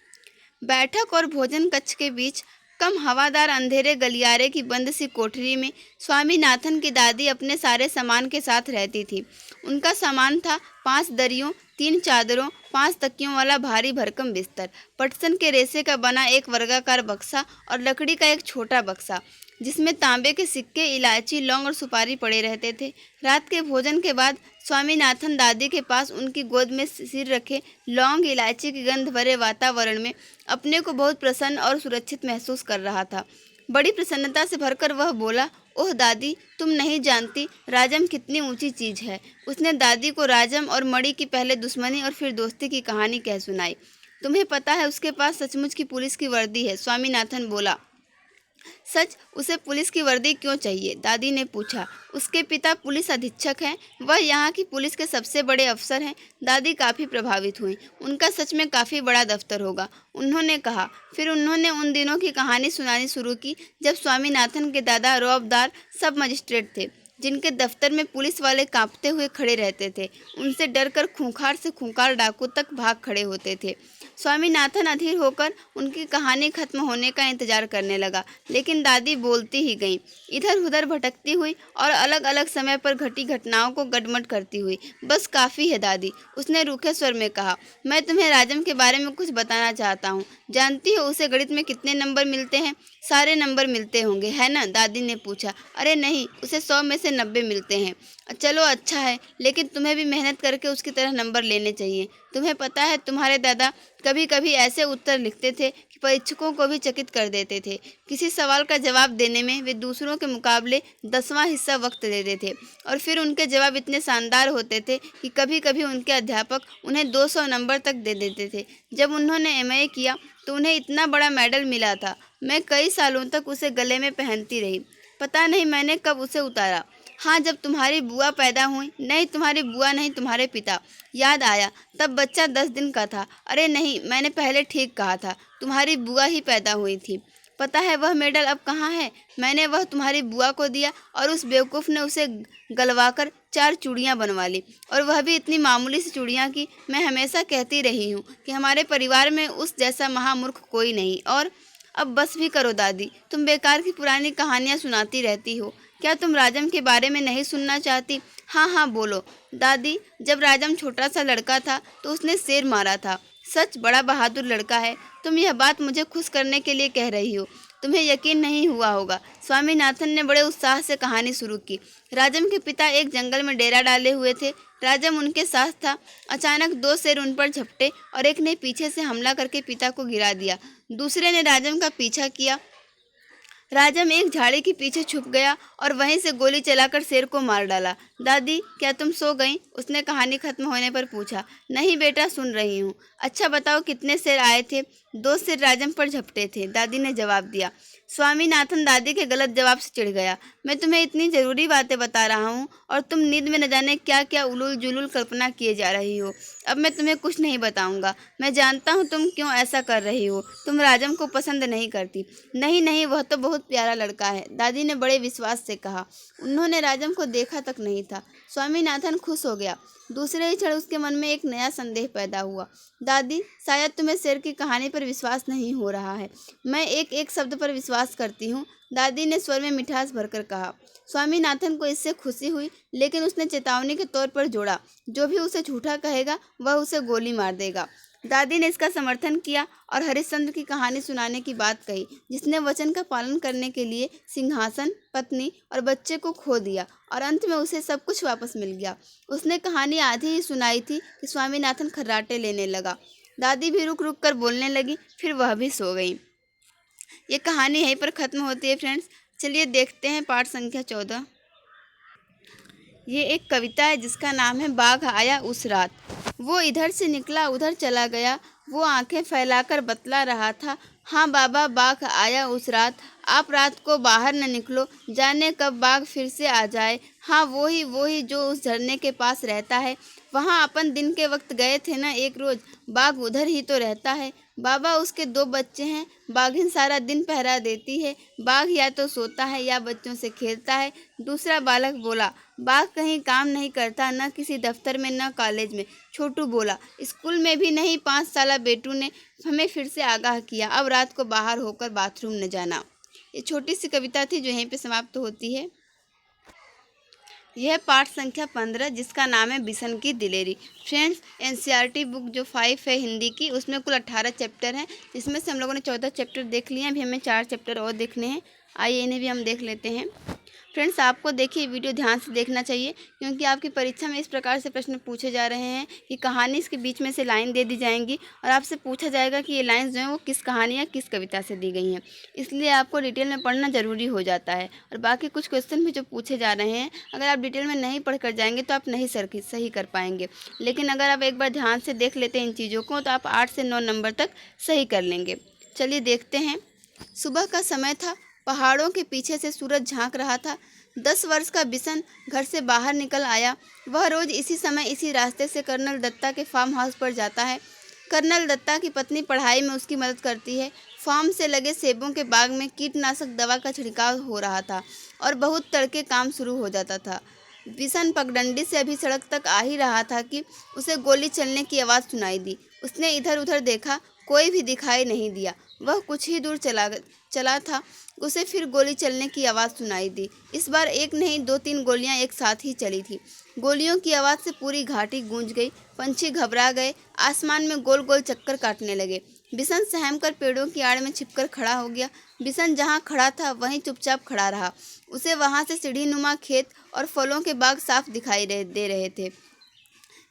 बैठक और भोजन कक्ष के बीच कम हवादार अंधेरे गलियारे की बंद सी कोठरी में स्वामीनाथन की दादी अपने सारे सामान के साथ रहती थी। उनका सामान था 5 दरियों, 3 चादरों, 5 तकियों वाला भारी भरकम बिस्तर, पटसन के रेशे का बना एक वर्गाकार बक्सा और लकड़ी का एक छोटा बक्सा, जिसमें तांबे के सिक्के, इलायची, लौंग और सुपारी पड़े रहते थे। रात के भोजन के बाद स्वामीनाथन दादी के पास उनकी गोद में सिर रखे लौंग इलायची की गंध भरे वातावरण में अपने को बहुत प्रसन्न और सुरक्षित महसूस कर रहा था। बड़ी प्रसन्नता से भरकर वह बोला, ओह दादी, तुम नहीं जानती राजम कितनी ऊंची चीज़ है। उसने दादी को राजम और मणि की पहले दुश्मनी और फिर दोस्ती की कहानी कह सुनाई। तुम्हें पता है उसके पास सचमुच की पुलिस की वर्दी है, स्वामीनाथन बोला। सच? उसे पुलिस की वर्दी क्यों चाहिए? दादी ने पूछा। उसके पिता पुलिस अधीक्षक हैं, वह यहाँ की पुलिस के सबसे बड़े अफसर हैं। दादी काफ़ी प्रभावित हुई। उनका सच में काफ़ी बड़ा दफ्तर होगा, उन्होंने कहा। फिर उन्होंने उन दिनों की कहानी सुनानी शुरू की जब स्वामीनाथन के दादा रौबदार सब मजिस्ट्रेट थे, जिनके दफ्तर में पुलिस वाले कांपते हुए खड़े रहते थे। उनसे डरकर खूंखार से खूंखार डाकू तक भाग खड़े होते थे। स्वामीनाथन अधीर होकर उनकी कहानी खत्म होने का इंतजार करने लगा, लेकिन दादी बोलती ही गई, इधर उधर भटकती हुई और अलग अलग समय पर घटी घटनाओं को गडमड करती हुई। बस काफ़ी है दादी, उसने रूखे स्वर में कहा। मैं तुम्हें राजम के बारे में कुछ बताना चाहता हूँ। जानती हो उसे गणित में कितने नंबर मिलते हैं? सारे नंबर मिलते होंगे, है ना? दादी ने पूछा। अरे नहीं, उसे 100 में से 90 मिलते हैं। चलो अच्छा है, लेकिन तुम्हें भी मेहनत करके उसकी तरह नंबर लेने चाहिए। तुम्हें पता है तुम्हारे दादा कभी कभी ऐसे उत्तर लिखते थे कि परीक्षकों को भी चकित कर देते थे। किसी सवाल का जवाब देने में वे दूसरों के मुकाबले 10वां हिस्सा वक्त लेते थे, और फिर उनके जवाब इतने शानदार होते थे कि कभी कभी उनके अध्यापक उन्हें 200 नंबर तक दे देते थे। जब उन्होंने MA किया तो उन्हें इतना बड़ा मेडल मिला था। मैं कई सालों तक उसे गले में पहनती रही। पता नहीं मैंने कब उसे उतारा। हाँ, जब तुम्हारी बुआ पैदा हुई। नहीं, तुम्हारी बुआ नहीं, तुम्हारे पिता। याद आया, तब बच्चा 10 दिन का था। अरे नहीं, मैंने पहले ठीक कहा था, तुम्हारी बुआ ही पैदा हुई थी। पता है वह मेडल अब कहाँ है? मैंने वह तुम्हारी बुआ को दिया और उस बेवकूफ़ ने उसे गलवाकर 4 चूड़ियाँ बनवा ली, और वह भी इतनी मामूली सी चूड़ियाँ कि मैं हमेशा कहती रही हूँ कि हमारे परिवार में उस जैसा महामूर्ख कोई नहीं। और अब बस भी करो दादी, तुम बेकार की पुरानी कहानियाँ सुनाती रहती हो। क्या तुम राजम के बारे में नहीं सुनना चाहती? हाँ हाँ बोलो। दादी, जब राजम छोटा सा लड़का था तो उसने शेर मारा था। सच? बड़ा बहादुर लड़का है। तुम यह बात मुझे खुश करने के लिए कह रही हो। तुम्हें यकीन नहीं हुआ होगा। स्वामीनाथन ने बड़े उत्साह से कहानी शुरू की। राजम के पिता एक जंगल में डेरा डाले हुए थे। राजम उनके साथ था। अचानक 2 शेर उन पर झपटे और एक ने पीछे से हमला करके पिता को गिरा दिया। दूसरे ने राजम का पीछा किया। राजम एक झाड़ी के पीछे छुप गया और वहीं से गोली चलाकर शेर को मार डाला। दादी, क्या तुम सो गईं? उसने कहानी खत्म होने पर पूछा। नहीं बेटा, सुन रही हूँ। अच्छा बताओ, कितने शेर आए थे? 2 शेर राजम पर झपटे थे, दादी ने जवाब दिया। स्वामीनाथन दादी के गलत जवाब से चिढ़ गया। मैं तुम्हें इतनी ज़रूरी बातें बता रहा हूँ और तुम नींद में न जाने क्या क्या उलूल जुलूल कल्पना किए जा रही हो। अब मैं तुम्हें कुछ नहीं बताऊँगा। मैं जानता हूँ तुम क्यों ऐसा कर रही हो। तुम राजम को पसंद नहीं करती। नहीं नहीं, वह तो बहुत प्यारा लड़का है, दादी ने बड़े विश्वास से कहा। उन्होंने राजम को देखा तक नहीं था। स्वामीनाथन खुश हो गया। दूसरे ही क्षण उसके मन में एक नया संदेह पैदा हुआ। दादी, शायद तुम्हें शेर की कहानी पर विश्वास नहीं हो रहा है। मैं एक एक शब्द पर विश्वास करती हूँ, दादी ने स्वर में मिठास भरकर कहा। स्वामीनाथन को इससे खुशी हुई, लेकिन उसने चेतावनी के तौर पर जोड़ा, जो भी उसे झूठा कहेगा वह उसे गोली मार देगा। दादी ने इसका समर्थन किया और हरिश्चंद्र की कहानी सुनाने की बात कही, जिसने वचन का पालन करने के लिए सिंहासन, पत्नी और बच्चे को खो दिया, और अंत में उसे सब कुछ वापस मिल गया। उसने कहानी आधी ही सुनाई थी कि स्वामीनाथन खर्राटे लेने लगा। दादी भी रुक रुक कर बोलने लगी, फिर वह भी सो गई। ये कहानी यहीं पर ख़त्म होती है फ्रेंड्स। चलिए देखते हैं पाठ संख्या 14। ये एक कविता है जिसका नाम है बाघ आया उस रात। वो इधर से निकला उधर चला गया, वो आंखें फैलाकर बतला रहा था, हाँ बाबा बाघ आया उस रात। आप रात को बाहर न निकलो, जाने कब बाघ फिर से आ जाए। हाँ वो ही जो उस झरने के पास रहता है। वहाँ अपन दिन के वक्त गए थे ना एक रोज़, बाघ उधर ही तो रहता है। बाबा उसके 2 बच्चे हैं, बाघिन सारा दिन पहरा देती है। बाघ या तो सोता है या बच्चों से खेलता है। दूसरा बालक बोला, बाघ कहीं काम नहीं करता, न किसी दफ्तर में न कॉलेज में। छोटू बोला, स्कूल में भी नहीं। 5 साला बेटू ने हमें फिर से आगाह किया, अब रात को बाहर होकर बाथरूम न जाना। ये छोटी सी कविता थी जो यहीं पे समाप्त होती है। यह पाठ संख्या 15 जिसका नाम है बिशन की दिलेरी। फ्रेंड्स, NCERT बुक जो 5 है हिंदी की, उसमें कुल 18 चैप्टर हैं, जिसमें से हम लोगों ने 14 चैप्टर देख लिए हैं। अभी हमें 4 चैप्टर और देखने हैं। आइए इन्हें भी हम देख लेते हैं। फ्रेंड्स, आपको देखिए वीडियो ध्यान से देखना चाहिए, क्योंकि आपकी परीक्षा में इस प्रकार से प्रश्न पूछे जा रहे हैं कि कहानी इसके बीच में से लाइन दे दी जाएंगी और आपसे पूछा जाएगा कि ये लाइन्स जो हैं वो किस कहानी या किस कविता से दी गई हैं। इसलिए आपको डिटेल में पढ़ना ज़रूरी हो जाता है। और बाकी कुछ क्वेश्चन भी जो पूछे जा रहे हैं, अगर आप डिटेल में नहीं पढ़ कर जाएंगे तो आप नहीं सही कर पाएंगे। लेकिन अगर आप एक बार ध्यान से देख लेते हैं इन चीज़ों को, तो आप 8 से 9 नंबर तक सही कर लेंगे। चलिए देखते हैं। सुबह का समय था। पहाड़ों के पीछे से सूरज झांक रहा था। 10 वर्ष का बिशन घर से बाहर निकल आया। वह रोज इसी समय इसी रास्ते से कर्नल दत्ता के फार्म हाउस पर जाता है। कर्नल दत्ता की पत्नी पढ़ाई में उसकी मदद करती है। फार्म से लगे सेबों के बाग में कीटनाशक दवा का छिड़काव हो रहा था और बहुत तड़के काम शुरू हो जाता था। बिशन पगडंडी से अभी सड़क तक आ ही रहा था कि उसे गोली चलने की आवाज़ सुनाई दी। उसने इधर उधर देखा, कोई भी दिखाई नहीं दिया। वह कुछ ही दूर चला था, उसे फिर गोली चलने की आवाज़ सुनाई दी। इस बार एक नहीं 2-3 गोलियां एक साथ ही चली थी। गोलियों की आवाज़ से पूरी घाटी गूंज गई। पंछी घबरा गए, आसमान में गोल गोल चक्कर काटने लगे। बिशन सहम कर पेड़ों की आड़ में छिपकर खड़ा हो गया। बिशन जहाँ खड़ा था वहीं चुपचाप खड़ा रहा। उसे वहाँ से सीढ़ीनुमा खेत और फलों के बाग साफ दिखाई दे रहे थे।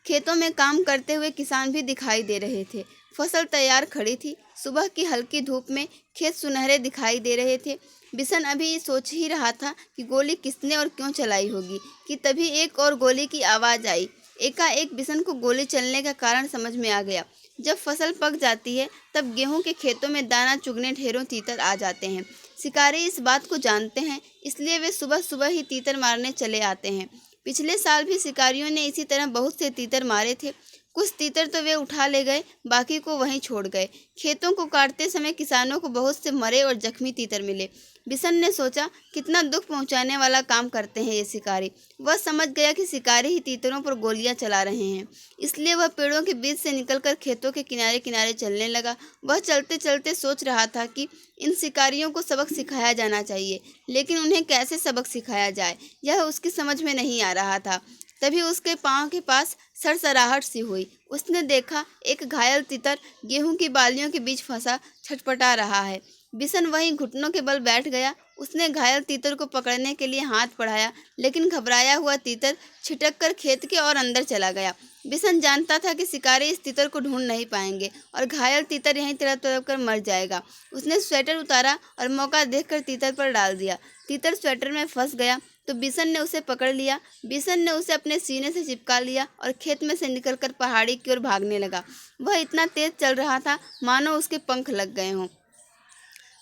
खेतों में काम करते हुए किसान भी दिखाई दे रहे थे। फसल तैयार खड़ी थी। सुबह की हल्की धूप में खेत सुनहरे दिखाई दे रहे थे। बिशन अभी सोच ही रहा था कि गोली किसने और क्यों चलाई होगी कि तभी एक और गोली की आवाज़ आई। एकाएक बिशन को गोली चलने का कारण समझ में आ गया। जब फसल पक जाती है तब गेहूं के खेतों में दाना चुगने ढेरों तीतर आ जाते हैं। शिकारी इस बात को जानते हैं, इसलिए वे सुबह सुबह ही तीतर मारने चले आते हैं। पिछले साल भी शिकारियों ने इसी तरह बहुत से तीतर मारे थे। कुछ तीतर तो वे उठा ले गए, बाकी को वहीं छोड़ गए। खेतों को काटते समय किसानों को बहुत से मरे और जख्मी तीतर मिले। बिशन ने सोचा, कितना दुख पहुंचाने वाला काम करते हैं ये शिकारी। वह समझ गया कि शिकारी ही तीतरों पर गोलियां चला रहे हैं, इसलिए वह पेड़ों के बीच से निकलकर खेतों के किनारे किनारे चलने लगा। वह चलते चलते सोच रहा था कि इन शिकारियों को सबक सिखाया जाना चाहिए, लेकिन उन्हें कैसे सबक सिखाया जाए यह उसकी समझ में नहीं आ रहा था। तभी उसके पाँव के पास सरसराहट सी हुई। उसने देखा एक घायल तितर गेहूं की बालियों के बीच फंसा छटपटा रहा है। बिशन वहीं घुटनों के बल बैठ गया। उसने घायल तीतर को पकड़ने के लिए हाथ बढ़ाया, लेकिन घबराया हुआ तीतर छिटक कर खेत के और अंदर चला गया। बिशन जानता था कि शिकारी इस तीतर को ढूंढ नहीं पाएंगे और घायल तीतर यहीं तड़प तड़प कर मर जाएगा। उसने स्वेटर उतारा और मौका देखकर तीतर पर डाल दिया। तीतर स्वेटर में फंस गया तो बिशन ने उसे पकड़ लिया। बिशन ने उसे अपने सीने से चिपका लिया और खेत में से निकलकर पहाड़ी की ओर भागने लगा। वह इतना तेज चल रहा था मानो उसके पंख लग गए हों।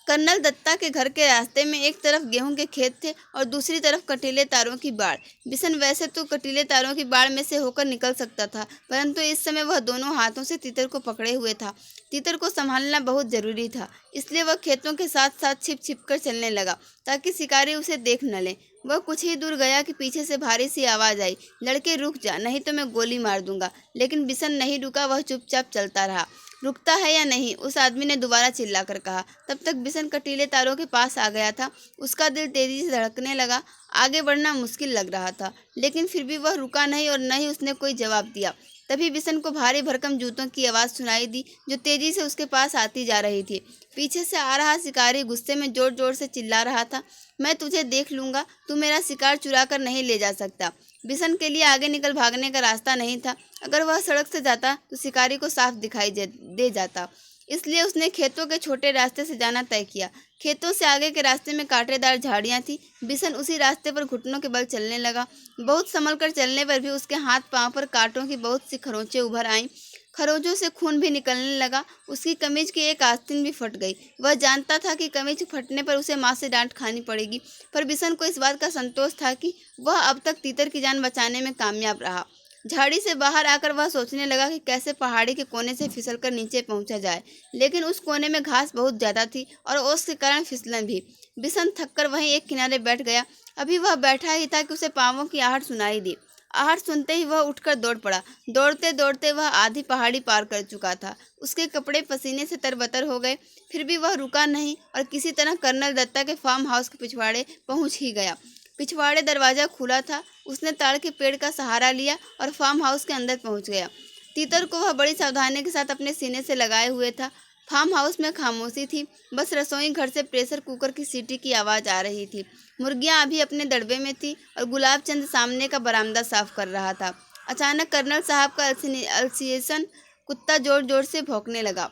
कर्नल दत्ता के घर के रास्ते में एक तरफ गेहूं के खेत थे और दूसरी तरफ कटीले तारों की बाड़। बिशन वैसे तो कटीले तारों की बाड़ में से होकर निकल सकता था, परंतु इस समय वह दोनों हाथों से तीतर को पकड़े हुए था। तीतर को संभालना बहुत जरूरी था, इसलिए वह खेतों के साथ साथ छिप छिप कर चलने लगा ताकि शिकारी उसे देख न ले। वह कुछ ही दूर गया कि पीछे से भारी सी आवाज़ आई, लड़के रुक जा, नहीं तो मैं गोली मार दूंगा। लेकिन बिशन नहीं रुका, वह चुपचाप चलता रहा। रुकता है या नहीं, उस आदमी ने दोबारा चिल्लाकर कहा। तब तक बिशन कटीले तारों के पास आ गया था। उसका दिल तेजी से धड़कने लगा। आगे बढ़ना मुश्किल लग रहा था, लेकिन फिर भी वह रुका नहीं और न ही उसने कोई जवाब दिया। तभी बिशन को भारी भरकम जूतों की आवाज़ सुनाई दी जो तेजी से उसके पास आती जा रही थी। पीछे से आ रहा शिकारी गुस्से में जोर जोर से चिल्ला रहा था, मैं तुझे देख लूंगा, तू मेरा शिकार चुरा कर नहीं ले जा सकता। बिशन के लिए आगे निकल भागने का रास्ता नहीं था। अगर वह सड़क से जाता तो शिकारी को साफ दिखाई दे जाता, इसलिए उसने खेतों के छोटे रास्ते से जाना तय किया। खेतों से आगे के रास्ते में कांटेदार झाड़ियां थी। बिशन उसी रास्ते पर घुटनों के बल चलने लगा। बहुत संभल कर चलने पर भी उसके हाथ पांव पर कांटों की बहुत सी खरोंचें उभर आईं। खरोंचों से खून भी निकलने लगा। उसकी कमीज की एक आस्तीन भी फट गई। वह जानता था कि कमीज फटने पर उसे माँ से डांट खानी पड़ेगी, पर बिशन को इस बात का संतोष था कि वह अब तक तीतर की जान बचाने में कामयाब रहा। झाड़ी से बाहर आकर वह सोचने लगा कि कैसे पहाड़ी के कोने से फिसलकर नीचे पहुंचा जाए, लेकिन उस कोने में घास बहुत ज़्यादा थी और ओस के कारण फिसलन भी। बिशन थककर वहीं एक किनारे बैठ गया। अभी वह बैठा ही था कि उसे पाँवों की आहट सुनाई दी। आहट सुनते ही वह उठकर दौड़ पड़ा। दौड़ते दौड़ते वह आधी पहाड़ी पार कर चुका था। उसके कपड़े पसीने से तरबतर हो गए, फिर भी वह रुका नहीं और किसी तरह कर्नल दत्ता के फार्म हाउस के पिछवाड़े पहुंच ही गया। पिछवाड़े दरवाज़ा खुला था। उसने ताड़ के पेड़ का सहारा लिया और फार्म हाउस के अंदर पहुंच गया। तीतर को वह बड़ी सावधानी के साथ अपने सीने से लगाए हुए था। फार्म हाउस में खामोशी थी। बस रसोई घर से प्रेशर कुकर की सीटी की आवाज़ आ रही थी। मुर्गियां अभी अपने दड़बे में थी और गुलाब चंद सामने का बरामदा साफ कर रहा था। अचानक कर्नल साहब का अल्सीएशन कुत्ता जोर जोर से भौंकने लगा।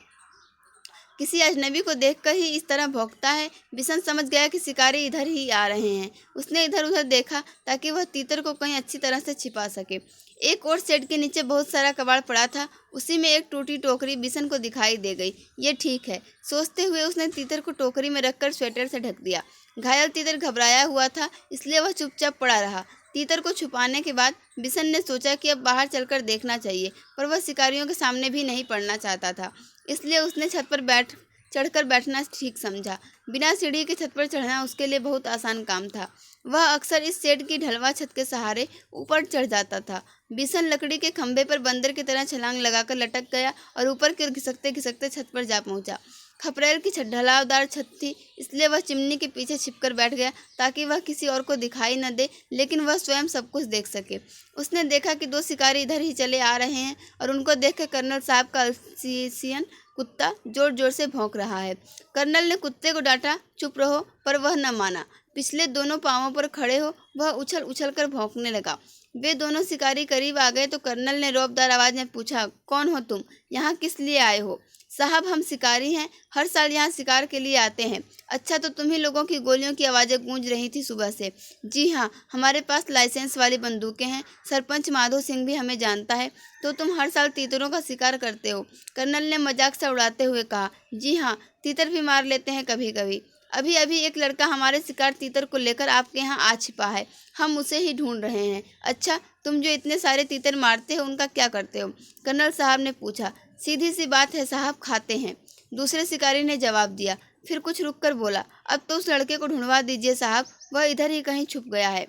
किसी अजनबी को देखकर ही इस तरह भौंकता है। बिशन समझ गया कि शिकारी इधर ही आ रहे हैं। उसने इधर उधर देखा ताकि वह तीतर को कहीं अच्छी तरह से छिपा सके। एक और शेड के नीचे बहुत सारा कबाड़ पड़ा था, उसी में एक टूटी टोकरी बिशन को दिखाई दे गई। ये ठीक है, सोचते हुए उसने तीतर को टोकरी में रखकर स्वेटर से ढक दिया। घायल तीतर घबराया हुआ था, इसलिए वह चुपचाप पड़ा रहा। तीतर को छुपाने के बाद बिशन ने सोचा कि अब बाहर चलकर देखना चाहिए, पर वह शिकारियों के सामने भी नहीं पड़ना चाहता था, इसलिए उसने छत पर चढ़कर बैठना ठीक समझा। बिना सीढ़ी के छत पर चढ़ना उसके लिए बहुत आसान काम था। वह अक्सर इस शेड की ढलवा छत के सहारे ऊपर चढ़ जाता था। बिशन लकड़ी के खंभे पर बंदर की तरह छलांग लगाकर लटक गया और ऊपर की ओर घिसकते घिसकते छत पर जा पहुंचा। खपरेल की ढलावदार छत थी, इसलिए वह चिमनी के पीछे छिपकर बैठ गया ताकि वह किसी और को दिखाई न दे, लेकिन वह स्वयं सब कुछ देख सके। उसने देखा कि दो शिकारी इधर ही चले आ रहे हैं और उनको देखकर कर्नल साहब का अल्सीशियन कुत्ता जोर जोर से भौंक रहा है। कर्नल ने कुत्ते को डांटा, चुप रहो, पर वह न माना। पिछले दोनों पांवों पर खड़े हो वह उछल उछल कर भौंकने लगा। वे दोनों शिकारी करीब आ गए तो कर्नल ने रौबदार आवाज में पूछा, कौन हो तुम? यहाँ किस लिए आए हो? साहब, हम शिकारी हैं, हर साल यहाँ शिकार के लिए आते हैं। अच्छा, तो तुम्ही लोगों की गोलियों की आवाज़ें गूंज रही थी सुबह से। जी हाँ, हमारे पास लाइसेंस वाली बंदूकें हैं। सरपंच माधो सिंह भी हमें जानता है। तो तुम हर साल तीतरों का शिकार करते हो? कर्नल ने मजाक से उड़ाते हुए कहा। जी हाँ, तीतर भी मार लेते हैं कभी कभी। अभी अभी एक लड़का हमारे शिकार तीतर को लेकर आपके यहाँ आ छिपा है, हम उसे ही ढूंढ रहे हैं। अच्छा, तुम जो इतने सारे तीतर मारते हो उनका क्या करते हो? कर्नल साहब ने पूछा। सीधी सी बात है साहब, खाते हैं, दूसरे शिकारी ने जवाब दिया। फिर कुछ रुककर बोला, अब तो उस लड़के को ढूंढवा दीजिए साहब, वह इधर ही कहीं छुप गया है।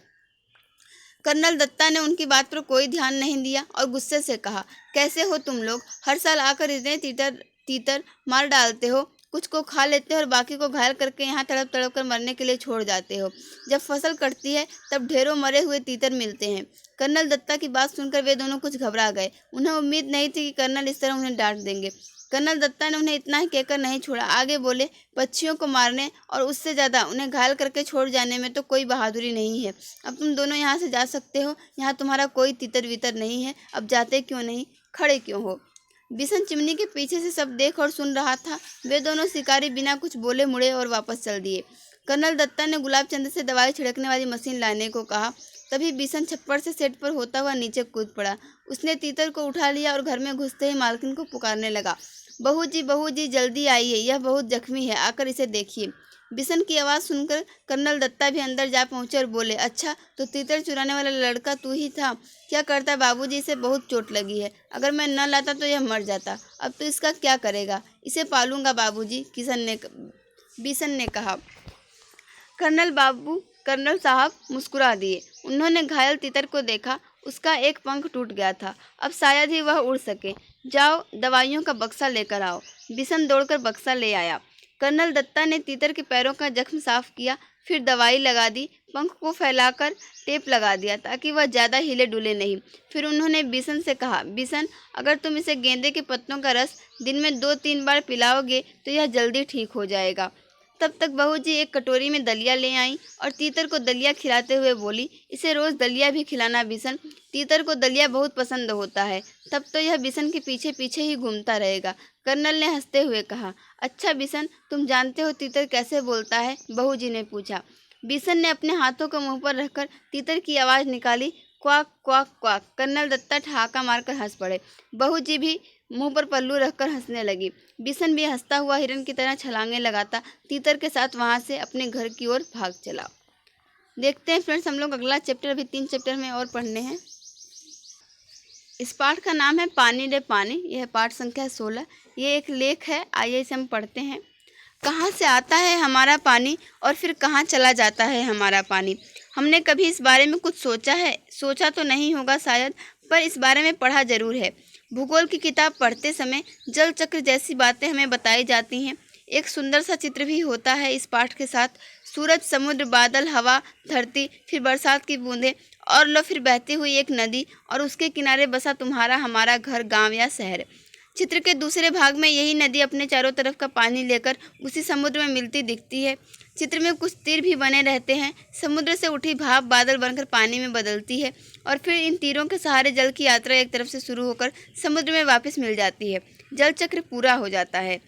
कर्नल दत्ता ने उनकी बात पर कोई ध्यान नहीं दिया और गुस्से से कहा, कैसे हो तुम लोग? हर साल आकर इतने तीतर मार डालते हो, कुछ को खा लेते हो और बाकी को घायल करके यहाँ तड़प तड़प कर मरने के लिए छोड़ जाते हो। जब फसल कटती है तब ढेरों मरे हुए तीतर मिलते हैं। कर्नल दत्ता की बात सुनकर वे दोनों कुछ घबरा गए। उन्हें उम्मीद नहीं थी कि कर्नल इस तरह उन्हें डांट देंगे। कर्नल दत्ता ने उन्हें इतना ही कहकर नहीं छोड़ा, आगे बोले, पक्षियों को मारने और उससे ज़्यादा उन्हें घायल करके छोड़ जाने में तो कोई बहादुरी नहीं है। अब तुम दोनों यहाँ से जा सकते हो, यहाँ तुम्हारा कोई तितर वितर नहीं है। अब जाते क्यों नहीं, खड़े क्यों हो? बिशन चिमनी के पीछे से सब देख और सुन रहा था। वे दोनों शिकारी बिना कुछ बोले मुड़े और वापस चल दिए। कर्नल दत्ता ने गुलाब चंद से दवाई छिड़कने वाली मशीन लाने को कहा। तभी बिशन छप्पर से सेट पर होता हुआ नीचे कूद पड़ा। उसने तीतर को उठा लिया और घर में घुसते ही मालकिन को पुकारने लगा, बहू जी जल्दी आइए, यह बहुत जख्मी है, आकर इसे देखिए। बिशन की आवाज़ सुनकर कर्नल दत्ता भी अंदर जा पहुंचे और बोले, अच्छा, तो तीतर चुराने वाला लड़का तू ही था? क्या करता बाबूजी, इसे बहुत चोट लगी है, अगर मैं न लाता तो यह मर जाता। अब तो इसका क्या करेगा? इसे पालूंगा बाबूजी, बिशन ने कहा। कर्नल साहब मुस्कुरा दिए। उन्होंने घायल तीतर को देखा, उसका एक पंख टूट गया था, अब शायद ही वह उड़ सके। जाओ, दवाइयों का बक्सा लेकर आओ। बिशन दौड़कर बक्सा ले आया। कर्नल दत्ता ने तीतर के पैरों का जख्म साफ किया, फिर दवाई लगा दी, पंख को फैलाकर टेप लगा दिया ताकि वह ज़्यादा हिले डुले नहीं। फिर उन्होंने बिशन से कहा, बिशन, अगर तुम इसे गेंदे के पत्तों का रस दिन में 2-3 बार पिलाओगे तो यह जल्दी ठीक हो जाएगा। तब तक बहू जी एक कटोरी में दलिया ले आई और तीतर को दलिया खिलाते हुए बोली, इसे रोज़ दलिया भी खिलाना बिशन, तीतर को दलिया बहुत पसंद होता है। तब तो यह बिशन के पीछे पीछे ही घूमता रहेगा। कर्नल ने हंसते हुए कहा। अच्छा बिशन, तुम जानते हो तीतर कैसे बोलता है? बहू जी ने पूछा। बिशन ने अपने हाथों को मुंह पर रखकर तीतर की आवाज़ निकाली, quack quack quack. Colonel Datta ठहाका मारकर हंस पड़े। बहू जी भी मुंह पर पल्लू रखकर हंसने लगी। बिशन भी हंसता हुआ हिरन की तरह छलांगे लगाता तीतर के साथ वहां से अपने घर की ओर भाग चला। देखते हैं फ्रेंड्स, हम लोग अगला चैप्टर, अभी 3 चैप्टर में और पढ़ने हैं। इस पाठ का नाम है पानी रे पानी। यह पाठ संख्या 16। ये एक लेख है, आइए इसे हम पढ़ते हैं। कहाँ से आता है हमारा पानी और फिर कहाँ चला जाता है हमारा पानी? हमने कभी इस बारे में कुछ सोचा है? सोचा तो नहीं होगा शायद, पर इस बारे में पढ़ा जरूर है। भूगोल की किताब पढ़ते समय जल चक्र जैसी बातें हमें बताई जाती हैं। एक सुंदर सा चित्र भी होता है इस पाठ के साथ। सूरज, समुद्र, बादल, हवा, धरती, फिर बरसात की बूंदें और लो फिर बहती हुई एक नदी और उसके किनारे बसा तुम्हारा हमारा घर, गांव या शहर। चित्र के दूसरे भाग में यही नदी अपने चारों तरफ का पानी लेकर उसी समुद्र में मिलती दिखती है। चित्र में कुछ तीर भी बने रहते हैं। समुद्र से उठी भाप बादल बनकर पानी में बदलती है और फिर इन तीरों के सहारे जल की यात्रा एक तरफ से शुरू होकर समुद्र में वापस मिल जाती है। जल चक्र पूरा हो जाता है।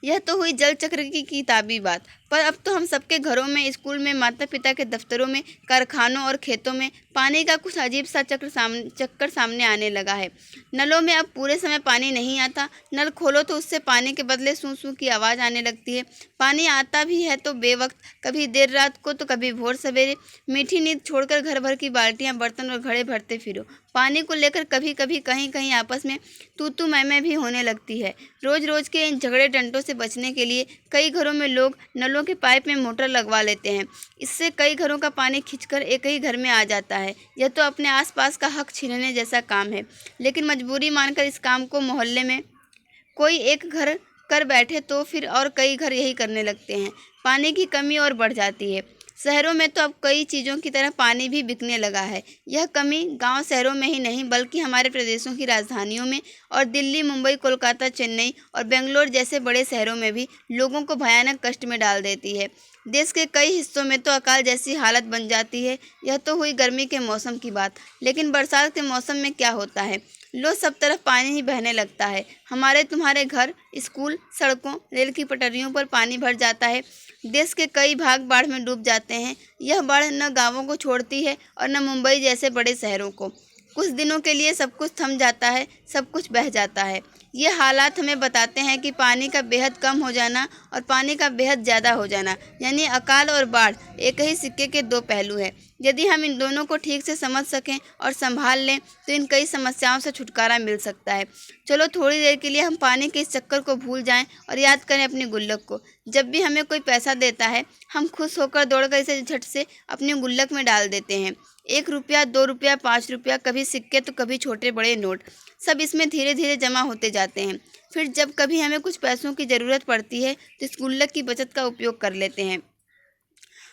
यह तो हुई जल चक्र की किताबी बात, पर अब तो हम सबके घरों में, स्कूल में, माता पिता के दफ्तरों में, कारखानों और खेतों में पानी का कुछ अजीब सा चक्कर सामने आने लगा है। नलों में अब पूरे समय पानी नहीं आता। नल खोलो तो उससे पानी के बदले सूं सूं की आवाज़ आने लगती है। पानी आता भी है तो बेवक्त, कभी देर रात को तो कभी भोर सवेरे। मीठी नींद छोड़कर घर भर की बाल्टियाँ, बर्तन और घड़े भरते फिरो। पानी को लेकर कभी कभी कहीं कहीं आपस में तू मैं भी होने लगती है। रोज रोज के इन झगड़े टंटों से बचने के लिए कई घरों में लोग नलों के पाइप में मोटर लगवा लेते हैं। इससे कई घरों का पानी खींचकर एक ही घर में आ जाता है। यह तो अपने आसपास का हक छीनने जैसा काम है, लेकिन मजबूरी मानकर इस काम को मोहल्ले में कोई एक घर कर बैठे तो फिर और कई घर यही करने लगते हैं। पानी की कमी और बढ़ जाती है। शहरों में तो अब कई चीज़ों की तरह पानी भी बिकने लगा है। यह कमी गांव शहरों में ही नहीं बल्कि हमारे प्रदेशों की राजधानियों में और दिल्ली, मुंबई, कोलकाता, चेन्नई और बेंगलोर जैसे बड़े शहरों में भी लोगों को भयानक कष्ट में डाल देती है। देश के कई हिस्सों में तो अकाल जैसी हालत बन जाती है। यह तो हुई गर्मी के मौसम की बात, लेकिन बरसात के मौसम में क्या होता है? लो सब तरफ पानी ही बहने लगता है। हमारे तुम्हारे घर, स्कूल, सड़कों, रेल की पटरियों पर पानी भर जाता है। देश के कई भाग बाढ़ में डूब जाते हैं। यह बाढ़ न गांवों को छोड़ती है और न मुंबई जैसे बड़े शहरों को। कुछ दिनों के लिए सब कुछ थम जाता है, सब कुछ बह जाता है। ये हालात हमें बताते हैं कि पानी का बेहद कम हो जाना और पानी का बेहद ज़्यादा हो जाना, यानी अकाल और बाढ़, एक ही सिक्के के दो पहलू हैं। यदि हम इन दोनों को ठीक से समझ सकें और संभाल लें तो इन कई समस्याओं से छुटकारा मिल सकता है। चलो थोड़ी देर के लिए हम पानी के इस चक्कर को भूल जाएं और याद करें अपनी गुल्लक को। जब भी हमें कोई पैसा देता है, हम खुश होकर दौड़कर इसे झट से अपनी गुल्लक में डाल देते हैं। 1 रुपया, 2 रुपया, 5 रुपया, कभी सिक्के तो कभी छोटे बड़े नोट, सब इसमें धीरे धीरे जमा होते जाते हैं। फिर जब कभी हमें कुछ पैसों की ज़रूरत पड़ती है तो इस गुल्लक की बचत का उपयोग कर लेते हैं।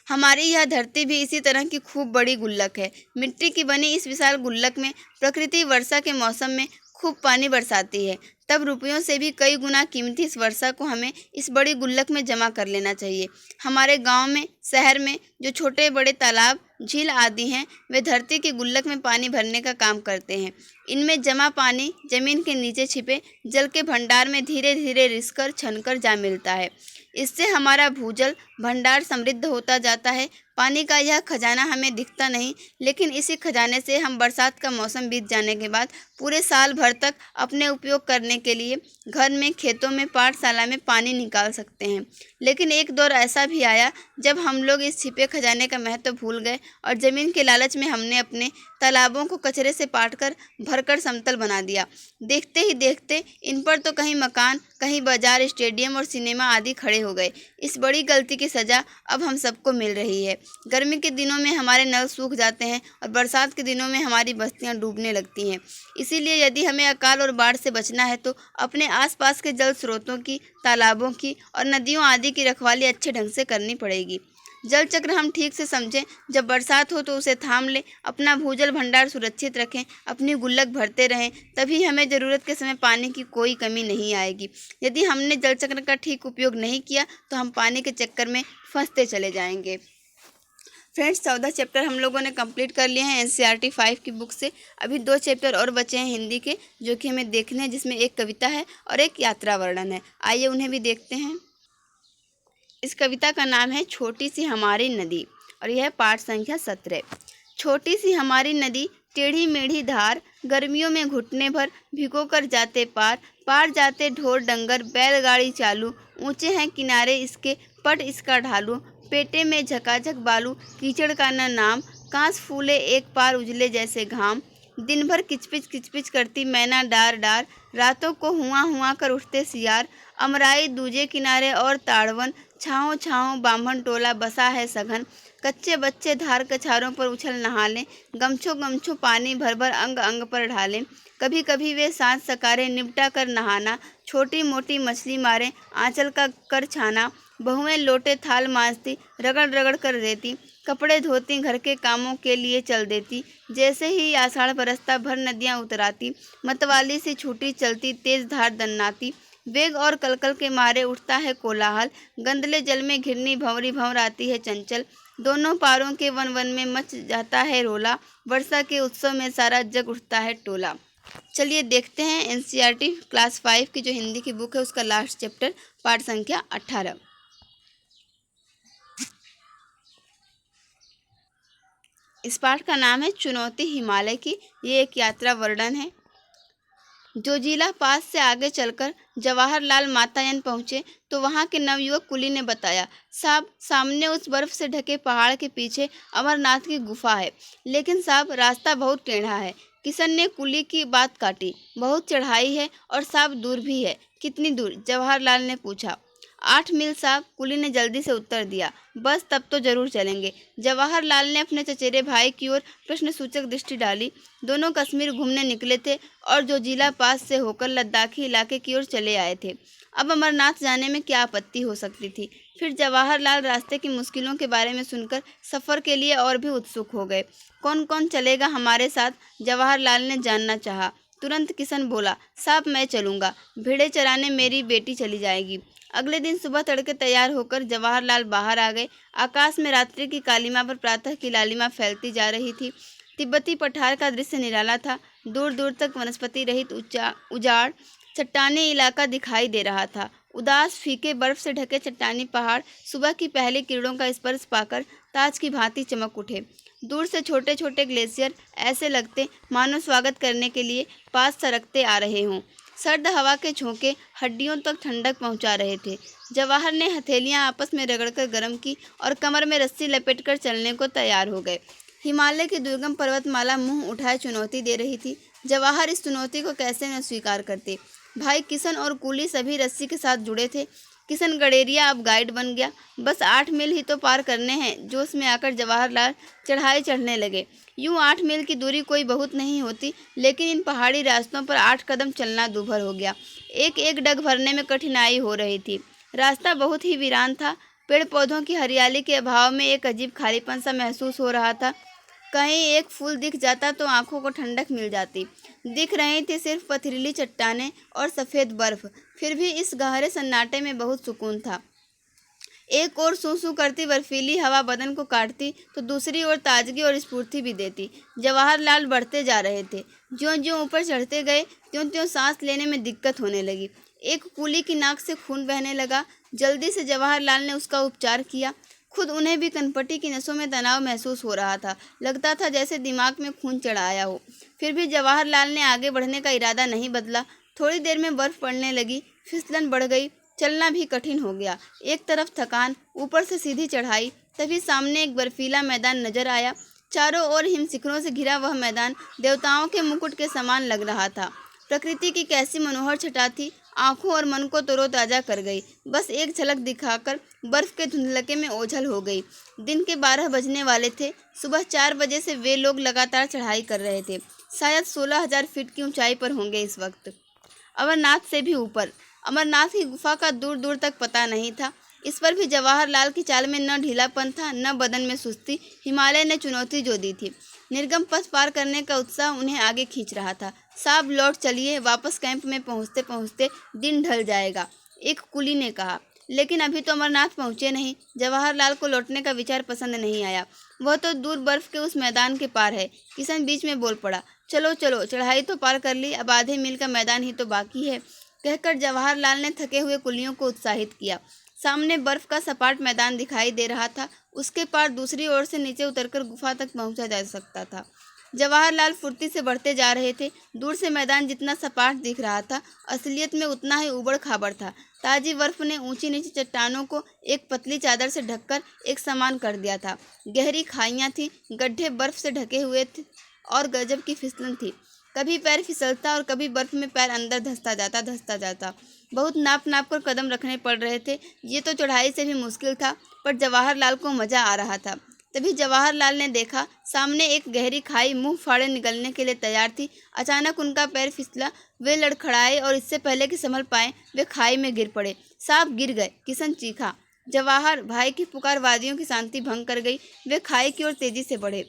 हमारी यह धरती भी इसी तरह की खूब बड़ी गुल्लक है। मिट्टी की बनी इस विशाल गुल्लक में प्रकृति वर्षा के मौसम में खूब पानी बरसाती है। तब रुपयों से भी कई गुना कीमती इस वर्षा को हमें इस बड़ी गुल्लक में जमा कर लेना चाहिए। हमारे गांव में, शहर में जो छोटे बड़े तालाब, झील आदि हैं, वे धरती की गुल्लक में पानी भरने का काम करते हैं। इनमें जमा पानी जमीन के नीचे छिपे जल के भंडार में धीरे धीरे रिसकर छनकर जा मिलता है। इससे हमारा भूजल भंडार समृद्ध होता जाता है। पानी का यह खजाना हमें दिखता नहीं, लेकिन इसी खजाने से हम बरसात का मौसम बीत जाने के बाद पूरे साल भर तक अपने उपयोग करने के लिए घर में, खेतों में, पाठशाला में पानी निकाल सकते हैं। लेकिन एक दौर ऐसा भी आया जब हम लोग इस छिपे खजाने का महत्व भूल गए और ज़मीन के लालच में हमने अपने तालाबों को कचरे से पाटकर भरकर समतल बना दिया। देखते ही देखते इन पर तो कहीं मकान, कहीं बाजार, स्टेडियम और सिनेमा आदि खड़े हो गए। इस बड़ी गलती की सज़ा अब हम सबको मिल रही है। गर्मी के दिनों में हमारे नल सूख जाते हैं और बरसात के दिनों में हमारी बस्तियां डूबने लगती हैं। इसीलिए यदि हमें अकाल और बाढ़ से बचना है तो अपने आसपास के जल स्रोतों की, तालाबों की और नदियों आदि की रखवाली अच्छे ढंग से करनी पड़ेगी। जल चक्र हम ठीक से समझें। जब बरसात हो तो उसे थाम लें, अपना भूजल भंडार सुरक्षित रखें, अपनी गुल्लक भरते रहें, तभी हमें ज़रूरत के समय पानी की कोई कमी नहीं आएगी। यदि हमने जल चक्र का ठीक उपयोग नहीं किया तो हम पानी के चक्कर में फंसते चले जाएंगे। फ्रेंड्स, 14 चैप्टर हम लोगों ने कंप्लीट कर लिए हैं NCERT 5 की बुक से। अभी 2 चैप्टर और बचे हैं हिंदी के, जो कि हमें देखने हैं, जिसमें एक कविता है और एक यात्रा वर्णन है। आइए उन्हें भी देखते हैं। इस कविता का नाम है छोटी सी हमारी नदी और यह है पाठ संख्या 17। छोटी सी हमारी नदी, टेढ़ी मेढ़ी धार, गर्मियों में घुटने भर भिगो कर जाते पार। पार जाते ढोर डंगर, बैलगाड़ी चालू, ऊंचे हैं किनारे इसके, पट इसका ढालू। पेटे में झकाझक बालू, कीचड़ का न नाम, कांस फूले एक पार उजले जैसे घाम। दिन भर किचपिच किचपिच करती मैना डार डार, रातों को हुआ कर उठते सियार। अमराई दूजे किनारे और ताड़वन, छाँव छाँव बाम्हन टोला बसा है सघन। कच्चे बच्चे धार कछारों पर उछल नहालें, गमछों गमछों पानी भर भर अंग अंग पर ढालें। कभी कभी वे सांस सकारे निपटा कर नहाना, छोटी मोटी मछली मारे आंचल का कर छाना। बहुएं लोटे थाल मांजती, रगड़ रगड़ कर देती, कपड़े धोती, घर के कामों के लिए चल देती। जैसे ही आषाढ़ बरसता भर नदियाँ उतराती, मतवाली सी छूटी चलती तेज धार दन्नाती। वेग और कलकल के मारे उठता है कोलाहल, गंदले जल में घिरनी भंवरी भंवर आती है चंचल। दोनों पारों के वन वन में मच जाता है रोला, वर्षा के उत्सव में सारा जग उठता है टोला। चलिए देखते हैं एनसीईआरटी क्लास 5 की जो हिंदी की बुक है उसका लास्ट चैप्टर पाठ संख्या 18। इस पाठ का नाम है चुनौती हिमालय की। ये एक यात्रा वर्णन है। जोजिला पास से आगे चलकर जवाहरलाल मातायन पहुंचे तो वहां के नवयुवक कुली ने बताया, साहब सामने उस बर्फ से ढके पहाड़ के पीछे अमरनाथ की गुफा है, लेकिन साहब रास्ता बहुत टेढ़ा है। किशन ने कुली की बात काटी, बहुत चढ़ाई है और साहब दूर भी है। कितनी दूर? जवाहरलाल ने पूछा। 8 मील साहब, कुली ने जल्दी से उत्तर दिया। बस तब तो जरूर चलेंगे। जवाहरलाल ने अपने चचेरे भाई की ओर प्रश्नसूचक दृष्टि डाली। दोनों कश्मीर घूमने निकले थे और जोजिला पास से होकर लद्दाखी इलाके की ओर चले आए थे। अब अमरनाथ जाने में क्या आपत्ति हो सकती थी। फिर जवाहरलाल रास्ते की मुश्किलों के बारे में सुनकर सफ़र के लिए और भी उत्सुक हो गए। कौन कौन चलेगा हमारे साथ? जवाहरलाल ने जानना चाहा। तुरंत किशन बोला, साहब मैं चलूँगा, भेड़े चराने मेरी बेटी चली जाएगी। अगले दिन सुबह तड़के तैयार होकर जवाहरलाल बाहर आ गए। आकाश में रात्रि की कालिमा पर प्रातः की लालिमा फैलती जा रही थी। तिब्बती पठार का दृश्य निराला था। दूर दूर तक वनस्पति रहित उजाड़ चट्टानी इलाका दिखाई दे रहा था। उदास फीके बर्फ से ढके चट्टानी पहाड़ सुबह की पहली किरणों का स्पर्श पाकर ताज की भांति चमक उठे। दूर से छोटे छोटे ग्लेशियर ऐसे लगते मानो स्वागत करने के लिए पास सरकते आ रहे हों। सर्द हवा के झोंके हड्डियों तक ठंडक पहुंचा रहे थे। जवाहर ने हथेलियां आपस में रगड़कर गर्म की और कमर में रस्सी लपेटकर चलने को तैयार हो गए। हिमालय की दुर्गम पर्वतमाला मुंह उठाए चुनौती दे रही थी। जवाहर इस चुनौती को कैसे न स्वीकार करते। भाई किशन और कुली सभी रस्सी के साथ जुड़े थे। किशन गडेरिया अब गाइड बन गया। बस 8 मील ही तो पार करने हैं। जोश में आकर जवाहरलाल चढ़ाई चढ़ने लगे। यूं 8 मील की दूरी कोई बहुत नहीं होती, लेकिन इन पहाड़ी रास्तों पर 8 कदम चलना दूभर हो गया। एक एक डग भरने में कठिनाई हो रही थी। रास्ता बहुत ही वीरान था। पेड़ पौधों की हरियाली के अभाव में एक अजीब खालीपन सा महसूस हो रहा था। कहीं एक फूल दिख जाता तो आंखों को ठंडक मिल जाती। दिख रही थी सिर्फ पथरीली चट्टानें और सफ़ेद बर्फ। फिर भी इस गहरे सन्नाटे में बहुत सुकून था। एक ओर सूं सूं करती बर्फीली हवा बदन को काटती तो दूसरी ओर ताजगी और स्फूर्ति भी देती। जवाहरलाल बढ़ते जा रहे थे। ज्यों ज्यों ऊपर चढ़ते गए त्यों त्यों सांस लेने में दिक्कत होने लगी। एक कुली की नाक से खून बहने लगा। जल्दी से जवाहरलाल ने उसका उपचार किया। खुद उन्हें भी कनपटी की नसों में तनाव महसूस हो रहा था। लगता था जैसे दिमाग में खून चढ़ आया हो। फिर भी जवाहरलाल ने आगे बढ़ने का इरादा नहीं बदला। थोड़ी देर में बर्फ पड़ने लगी। फिसलन बढ़ गई। चलना भी कठिन हो गया। एक तरफ थकान, ऊपर से सीधी चढ़ाई। तभी सामने एक बर्फीला मैदान नजर आया। चारों ओर हिमशिखरों से घिरा वह मैदान देवताओं के मुकुट के समान लग रहा था। प्रकृति की कैसी मनोहर छटा थी, आंखों और मन को तरोताजा कर गई। बस एक झलक दिखाकर बर्फ के धुंधलके में ओझल हो गई। दिन के 12 बजने वाले थे। सुबह 4 बजे से वे लोग लगातार चढ़ाई कर रहे थे। शायद 16,000 फीट की ऊंचाई पर होंगे इस वक्त। अमरनाथ से भी ऊपर। अमरनाथ की गुफा का दूर दूर तक पता नहीं था। इस पर भी जवाहरलाल की चाल में न ढीलापन था, न बदन में सुस्ती। हिमालय ने चुनौती जो दी थी। निर्गम पथ पार करने का उत्साह उन्हें आगे खींच रहा था। साहब लौट चलिए, वापस कैंप में पहुंचते पहुंचते दिन ढल जाएगा, एक कुली ने कहा। लेकिन अभी तो अमरनाथ पहुंचे नहीं। जवाहरलाल को लौटने का विचार पसंद नहीं आया। वह तो दूर बर्फ के उस मैदान के पार है। किशन बीच में बोल पड़ा, चलो चलो, चढ़ाई तो पार कर ली, अब आधे मील का मैदान ही तो बाकी है। कहकर जवाहरलाल ने थके हुए कुलियों को उत्साहित किया। सामने बर्फ का सपाट मैदान दिखाई दे रहा था। उसके पार दूसरी ओर से नीचे उतरकर गुफा तक पहुंचा जा सकता था। जवाहरलाल फुर्ती से बढ़ते जा रहे थे। दूर से मैदान जितना सपाट दिख रहा था, असलियत में उतना ही उबड़ खाबड़ था। ताजी बर्फ ने ऊंची नीची चट्टानों को एक पतली चादर से ढककर एक समान कर दिया था। गहरी खाइयां थीं, गड्ढे बर्फ से ढके हुए थे और गजब की फिसलन थी। कभी पैर फिसलता और कभी बर्फ में पैर अंदर धंसता जाता। बहुत नाप नाप कर कदम रखने पड़ रहे थे। ये तो चढ़ाई से भी मुश्किल था, पर जवाहरलाल को मज़ा आ रहा था। तभी जवाहरलाल ने देखा, सामने एक गहरी खाई मुंह फाड़े निकलने के लिए तैयार थी। अचानक उनका पैर फिसला। वे लड़खड़ाए और इससे पहले कि संभल पाए वे खाई में गिर पड़े। साहब गिर गए, किशन चीखा। जवाहर भाई की पुकार वादियों की शांति भंग कर गई। वे खाई की ओर तेजी से बढ़े।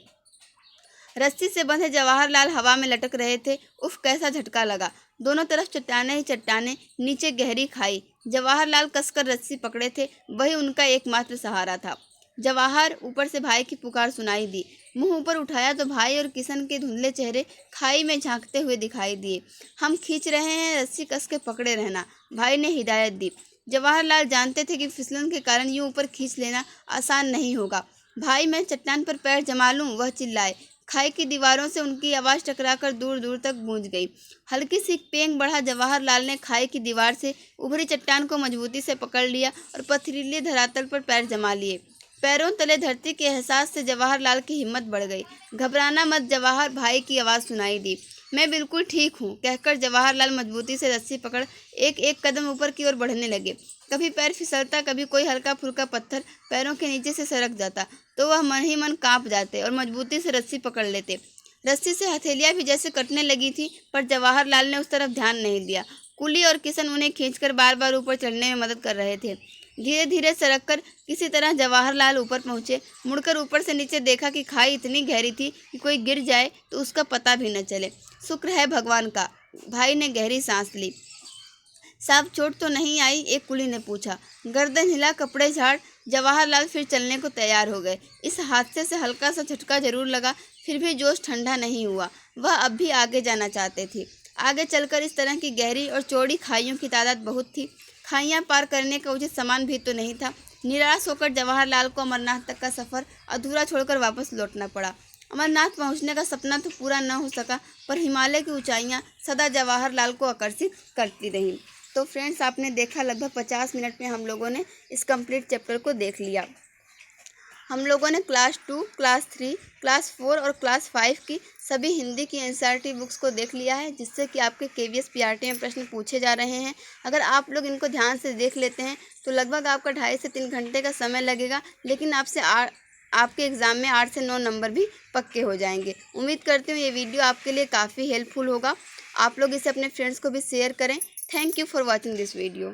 रस्सी से बंधे जवाहरलाल हवा में लटक रहे थे। उफ, कैसा झटका लगा। दोनों तरफ चट्टानें ही चट्टानें, नीचे गहरी खाई। जवाहरलाल कसकर रस्सी पकड़े थे, वही उनका एकमात्र सहारा था। जवाहर, ऊपर से भाई की पुकार सुनाई दी। मुंह ऊपर उठाया तो भाई और किशन के धुंधले चेहरे खाई में झांकते हुए दिखाई दिए। हम खींच रहे हैं, रस्सी कस के पकड़े रहना, भाई ने हिदायत दी। जवाहरलाल जानते थे कि फिसलन के कारण यूं ऊपर खींच लेना आसान नहीं होगा। भाई, मैं चट्टान पर पैर जमा लूं, वह चिल्लाए। खाई की दीवारों से उनकी आवाज़ टकराकर दूर दूर तक गूंज गई। हल्की सी पेंग बढ़ा जवाहरलाल ने खाई की दीवार से उभरी चट्टान को मजबूती से पकड़ लिया और पथरीले धरातल पर पैर जमा लिए। पैरों तले धरती के एहसास से जवाहरलाल की हिम्मत बढ़ गई। घबराना मत जवाहर, भाई की आवाज़ सुनाई दी। मैं बिल्कुल ठीक हूँ, कहकर जवाहरलाल मजबूती से रस्सी पकड़ एक एक कदम ऊपर की ओर बढ़ने लगे। कभी पैर फिसलता, कभी कोई हल्का फुल्का पत्थर पैरों के नीचे से सरक जाता तो वह मन ही मन कांप जाते और मजबूती से रस्सी पकड़ लेते। रस्सी से हथेलियां भी जैसे कटने लगी थी, पर जवाहरलाल ने उस तरफ ध्यान नहीं दिया। कुली और किशन उन्हें खींचकर बार बार ऊपर चढ़ने में मदद कर रहे थे। धीरे धीरे सरक कर किसी तरह जवाहरलाल ऊपर पहुंचे। मुड़कर ऊपर से नीचे देखा कि खाई इतनी गहरी थी कि कोई गिर जाए तो उसका पता भी न चले। शुक्र है भगवान का, भाई ने गहरी सांस ली। साहब, चोट तो नहीं आई? एक कुली ने पूछा। गर्दन हिला, कपड़े झाड़ जवाहरलाल फिर चलने को तैयार हो गए। इस हादसे से हल्का सा झटका जरूर लगा, फिर भी जोश ठंडा नहीं हुआ। वह अब भी आगे जाना चाहते थे। आगे चलकर इस तरह की गहरी और चौड़ी खाइयों की तादाद बहुत थी। खाइयाँ पार करने का उचित सामान भी तो नहीं था। निराश होकर जवाहरलाल को अमरनाथ तक का सफ़र अधूरा छोड़कर वापस लौटना पड़ा। अमरनाथ पहुंचने का सपना तो पूरा न हो सका, पर हिमालय की ऊंचाइयां सदा जवाहरलाल को आकर्षित करती रहीं। तो फ्रेंड्स, आपने देखा लगभग 50 मिनट में हम लोगों ने इस कंप्लीट चैप्टर को देख लिया। हम लोगों ने क्लास 2, क्लास 3, क्लास 4 और क्लास 5 की सभी हिंदी की एनसीईआरटी बुक्स को देख लिया है, जिससे कि आपके केवीएस पीआरटी में प्रश्न पूछे जा रहे हैं। अगर आप लोग इनको ध्यान से देख लेते हैं तो लगभग आपका 2.5 से 3 घंटे का समय लगेगा, लेकिन आपके एग्ज़ाम में 8 से 9 नंबर भी पक्के हो जाएंगे। उम्मीद करती हूँ ये वीडियो आपके लिए काफ़ी हेल्पफुल होगा। आप लोग इसे अपने फ्रेंड्स को भी शेयर करें। Thank you for watching this video.